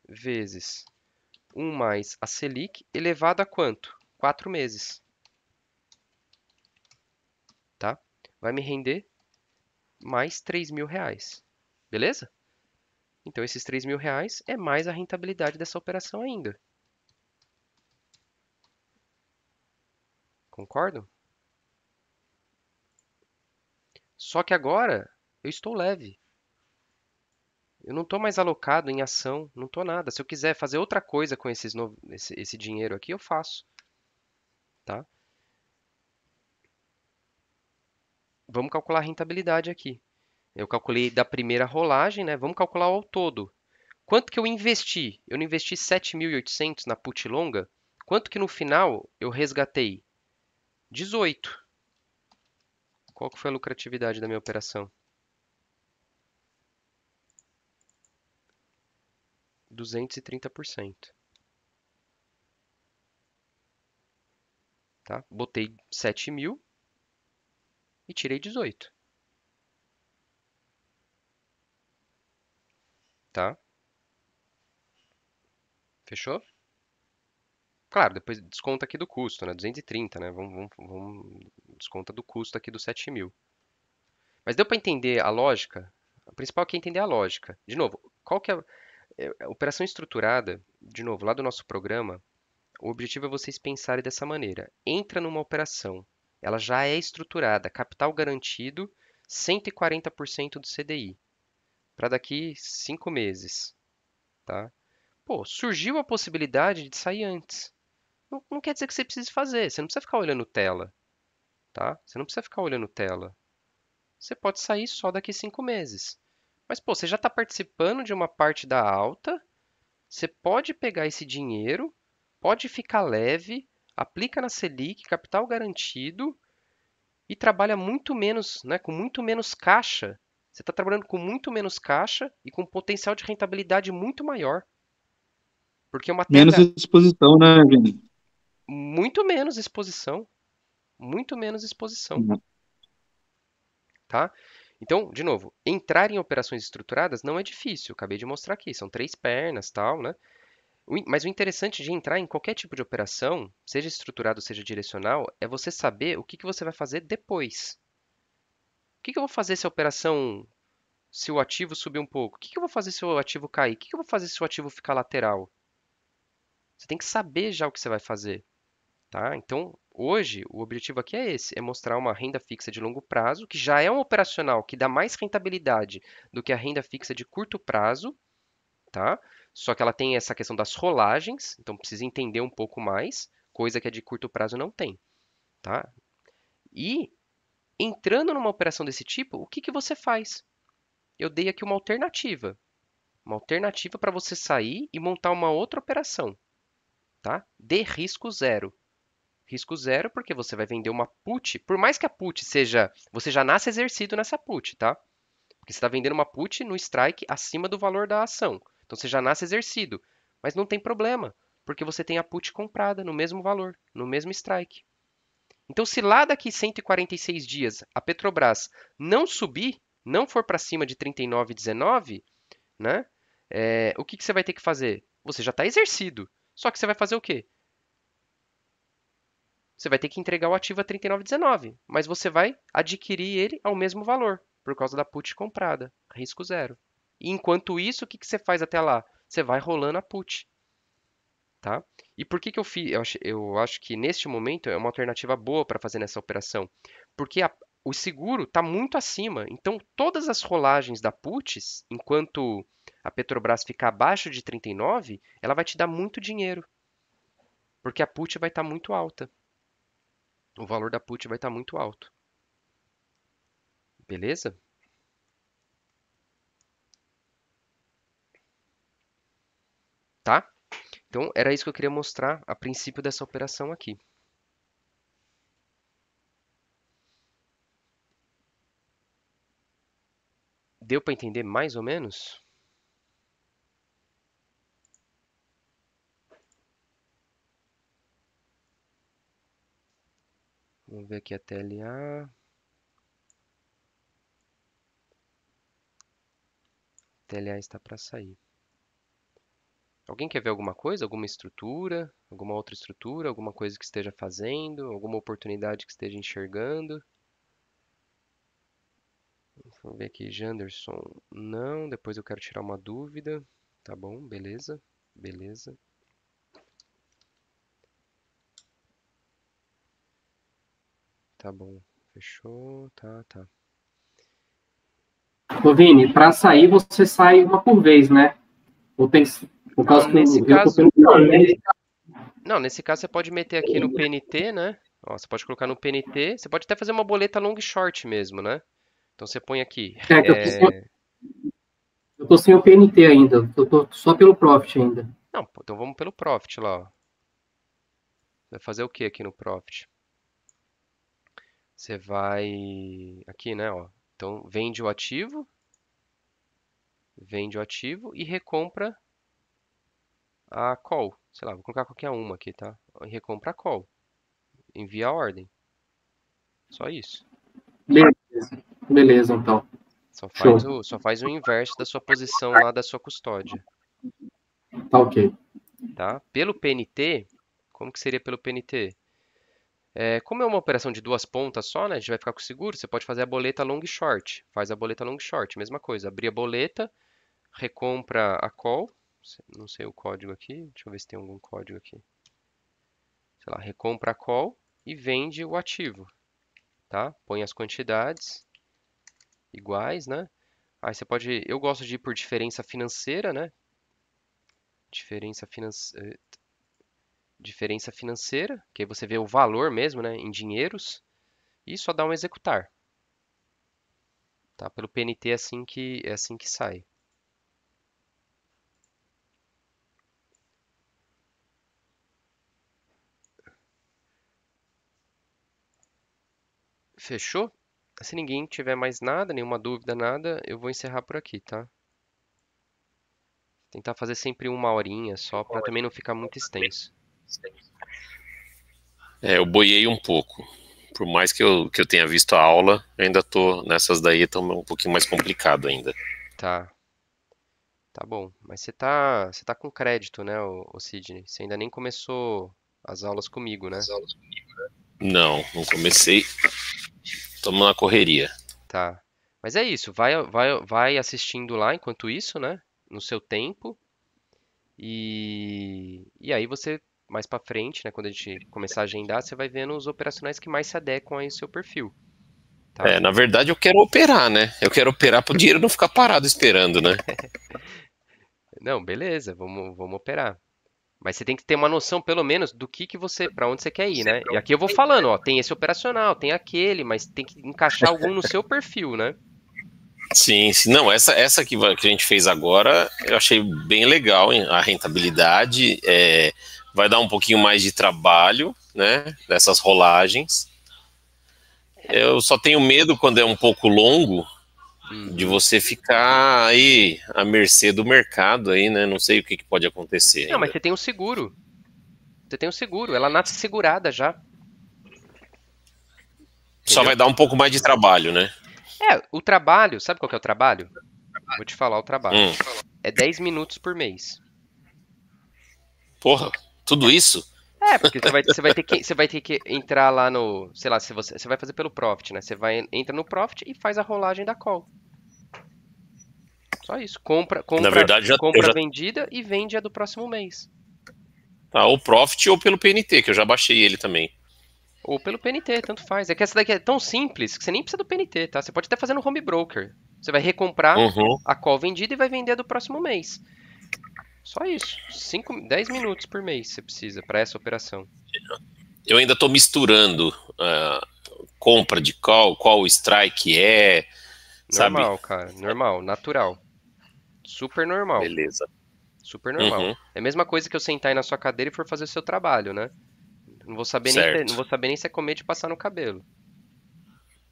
vezes 1 mais a Selic elevado a quanto? 4 meses, tá? Vai me render mais R$ 3.000, beleza? Então, esses R$ 3.000 é mais a rentabilidade dessa operação ainda. Concordam? Só que agora eu estou leve. Eu não estou mais alocado em ação, não estou nada. Se eu quiser fazer outra coisa com esse dinheiro aqui, eu faço, tá? Vamos calcular a rentabilidade aqui. Eu calculei da primeira rolagem, né? Vamos calcular ao todo. Quanto que eu investi? Eu não investi 7.800 na put longa? Quanto que no final eu resgatei? 18. Qual que foi a lucratividade da minha operação? 230%. Tá? Botei 7.000 e tirei 18. Tá? Fechou? Claro, depois desconta aqui do custo, né? 230, né? Vamos desconta do custo aqui dos 7.000. Mas deu para entender a lógica? O principal aqui é entender a lógica. De novo, qual que é a operação estruturada? De novo, lá do nosso programa, o objetivo é vocês pensarem dessa maneira. Entra numa operação, ela já é estruturada, capital garantido, 140% do CDI, para daqui 5 meses, tá? Pô, surgiu a possibilidade de sair antes. Não quer dizer que você precise fazer, você não precisa ficar olhando tela, tá? Você não precisa ficar olhando tela. Você pode sair só daqui 5 meses. Mas, pô, você já está participando de uma parte da alta, você pode pegar esse dinheiro, pode ficar leve, aplica na Selic, capital garantido, e trabalha muito menos, né, com muito menos caixa. Você está trabalhando com muito menos caixa e com potencial de rentabilidade muito maior. Porque uma Menos tenda, exposição, né, Vini? muito menos exposição, muito menos exposição, tá? Então, de novo, entrar em operações estruturadas não é difícil, acabei de mostrar aqui, são 3 pernas, tal, né? Mas o interessante de entrar em qualquer tipo de operação, seja estruturado, seja direcional, é você saber o que que você vai fazer depois. O que que eu vou fazer se a operação, se o ativo subir um pouco? O que que eu vou fazer se o ativo cair? O que que eu vou fazer se o ativo ficar lateral? Você tem que saber já o que você vai fazer, tá? Então, hoje, o objetivo aqui é esse, é mostrar uma renda fixa de longo prazo, que já é um operacional que dá mais rentabilidade do que a renda fixa de curto prazo, tá? Só que ela tem essa questão das rolagens, então precisa entender um pouco mais, coisa que a de curto prazo não tem, tá? E entrando numa operação desse tipo, o que que você faz? Eu dei aqui uma alternativa para você sair e montar uma outra operação, tá? De risco zero. Risco zero porque você vai vender uma put, por mais que a put seja, você já nasce exercido nessa put, tá? Porque você está vendendo uma put no strike acima do valor da ação. Então você já nasce exercido. Mas não tem problema, porque você tem a put comprada no mesmo valor, no mesmo strike. Então, se lá daqui 146 dias a Petrobras não subir, não for para cima de 39,19, né? O que que você vai ter que fazer? Você já está exercido. Só que você vai fazer o quê? Você vai ter que entregar o ativo a 39,19, mas você vai adquirir ele ao mesmo valor, por causa da put comprada, risco zero. E enquanto isso, o que que você faz até lá? Você vai rolando a put, tá? E por que que eu fiz? Eu acho que neste momento é uma alternativa boa para fazer nessa operação, porque o seguro está muito acima. Então, todas as rolagens da puts, enquanto a Petrobras ficar abaixo de 39, ela vai te dar muito dinheiro, porque a put vai estar muito alta. O valor da put vai estar muito alto. Beleza? Tá? Então, era isso que eu queria mostrar a princípio dessa operação aqui. Deu para entender mais ou menos? Vamos ver aqui a TLA. TLA está para sair. Alguém quer ver alguma coisa? Alguma estrutura? Alguma outra estrutura? Alguma coisa que esteja fazendo? Alguma oportunidade que esteja enxergando? Vamos ver aqui, Janderson. Não, depois eu quero tirar uma dúvida. Tá bom, beleza. Beleza. Tá bom. Fechou. Tá. Ô, Vini, para sair, você sai uma por vez, né? Ou tem, por causa que Nesse eu tô caso, pelo... não, nesse caso você pode meter aqui no PNT, né? Ó, você pode colocar no PNT. Você pode até fazer uma boleta long e short mesmo, né? Então você põe aqui. É, que eu tô sem o PNT ainda, eu tô só pelo Profit ainda. Não, então vamos pelo Profit lá, ó. Vai fazer o que aqui no Profit? Você vai aqui, né, ó. Então vende o ativo e recompra a call. Sei lá, vou colocar qualquer uma aqui, tá? E recompra a call. Envia a ordem. Só isso. Beleza, então. Show. Só faz o inverso da sua posição lá da sua custódia, Tá ok. tá? Pelo PNT, como que seria pelo PNT? Como é uma operação de duas pontas só, né? A gente vai ficar com seguro. Você pode fazer a boleta long e short. Faz a boleta long e short, mesma coisa. Abrir a boleta, recompra a call. Não sei o código aqui. Deixa eu ver se tem algum código aqui. Sei lá, recompra a call e vende o ativo, tá? Põe as quantidades iguais, né? Aí você pode, eu gosto de ir por diferença financeira, né? Diferença financeira, que aí você vê o valor mesmo, né, em dinheiros, e só dá um executar. Tá? Pelo PNT é assim que sai. Fechou? Se ninguém tiver mais nada, nenhuma dúvida, nada, eu vou encerrar por aqui, tá? Tentar fazer sempre uma horinha só, para também não ficar muito extenso. Eu boiei um pouco. Por mais que eu tenha visto a aula, eu ainda tô nessas daí, tá um pouquinho mais complicado ainda. Tá. Tá bom. Mas você tá com crédito, né, o Sidney? Você ainda nem começou as aulas comigo, né? Não comecei. Tamo na correria. Tá. Mas é isso. Vai assistindo lá enquanto isso, né? No seu tempo. E aí você, mais pra frente, né? Quando a gente começar a agendar, você vai vendo os operacionais que mais se adequam aí ao seu perfil. Tá? Na verdade eu quero operar, né? Eu quero operar para o dinheiro não ficar parado esperando, né? Não, beleza. Vamos operar. Mas você tem que ter uma noção, pelo menos, do que você, para onde você quer ir, né? E aqui eu vou falando, ó, tem esse operacional, tem aquele, mas tem que encaixar algum no seu perfil, né? Sim. Não, essa que a gente fez agora, eu achei bem legal, hein? A rentabilidade vai dar um pouquinho mais de trabalho, né? Dessas rolagens. Eu só tenho medo quando é um pouco longo de você ficar aí à mercê do mercado aí, né? Não sei o que pode acontecer Não, mas ainda. você tem um seguro. Você tem um seguro, ela nasce segurada já. Só Entendeu? vai dar um pouco mais de trabalho, né? O trabalho, sabe qual que é o trabalho? Vou te falar o trabalho. Hum. É 10 minutos por mês. Porra, tudo isso? Porque você vai ter que entrar lá no, sei lá, se você vai fazer pelo Profit, né? Entra no Profit e faz a rolagem da call. Só isso. Na verdade, Compra a vendida e vende a do próximo mês. Ou Profit ou pelo PNT, que eu já baixei ele também. Ou pelo PNT, tanto faz. É que essa daqui é tão simples que você nem precisa do PNT, tá? Você pode até fazer no home broker. Você vai recomprar a call vendida e vai vender a do próximo mês. Só isso. 10 minutos por mês você precisa para essa operação. Eu ainda estou misturando compra de call, qual strike é, sabe? Normal, cara. Normal, natural. Super normal. Beleza. Super normal. É a mesma coisa que eu sentar aí na sua cadeira e for fazer o seu trabalho, né? Não vou saber nem se é comer de passar no cabelo.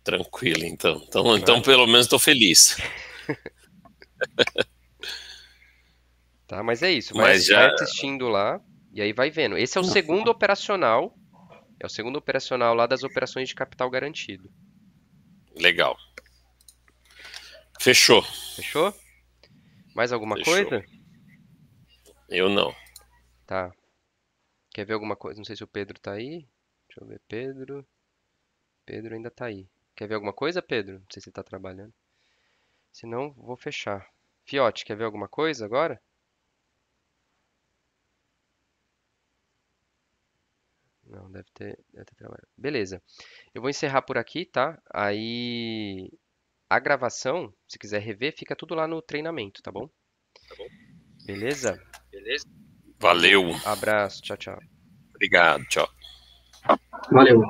Tranquilo, então. Então pelo menos estou feliz. Tá, mas é isso. Vai assistindo lá e aí vai vendo. Esse é o segundo operacional. É o segundo operacional lá das operações de capital garantido. Legal. Fechou. Fechou? Mais alguma coisa? Eu não. Tá. Quer ver alguma coisa? Não sei se o Pedro tá aí. Deixa eu ver, Pedro. Pedro ainda tá aí. Quer ver alguma coisa, Pedro? Não sei se ele tá trabalhando. Se não, vou fechar. Fiote, quer ver alguma coisa agora? Não, deve ter trabalhado. Beleza. Eu vou encerrar por aqui, tá? Aí a gravação, se quiser rever, fica tudo lá no treinamento, tá bom? Beleza? Valeu. Abraço, tchau, tchau. Obrigado, tchau. Valeu.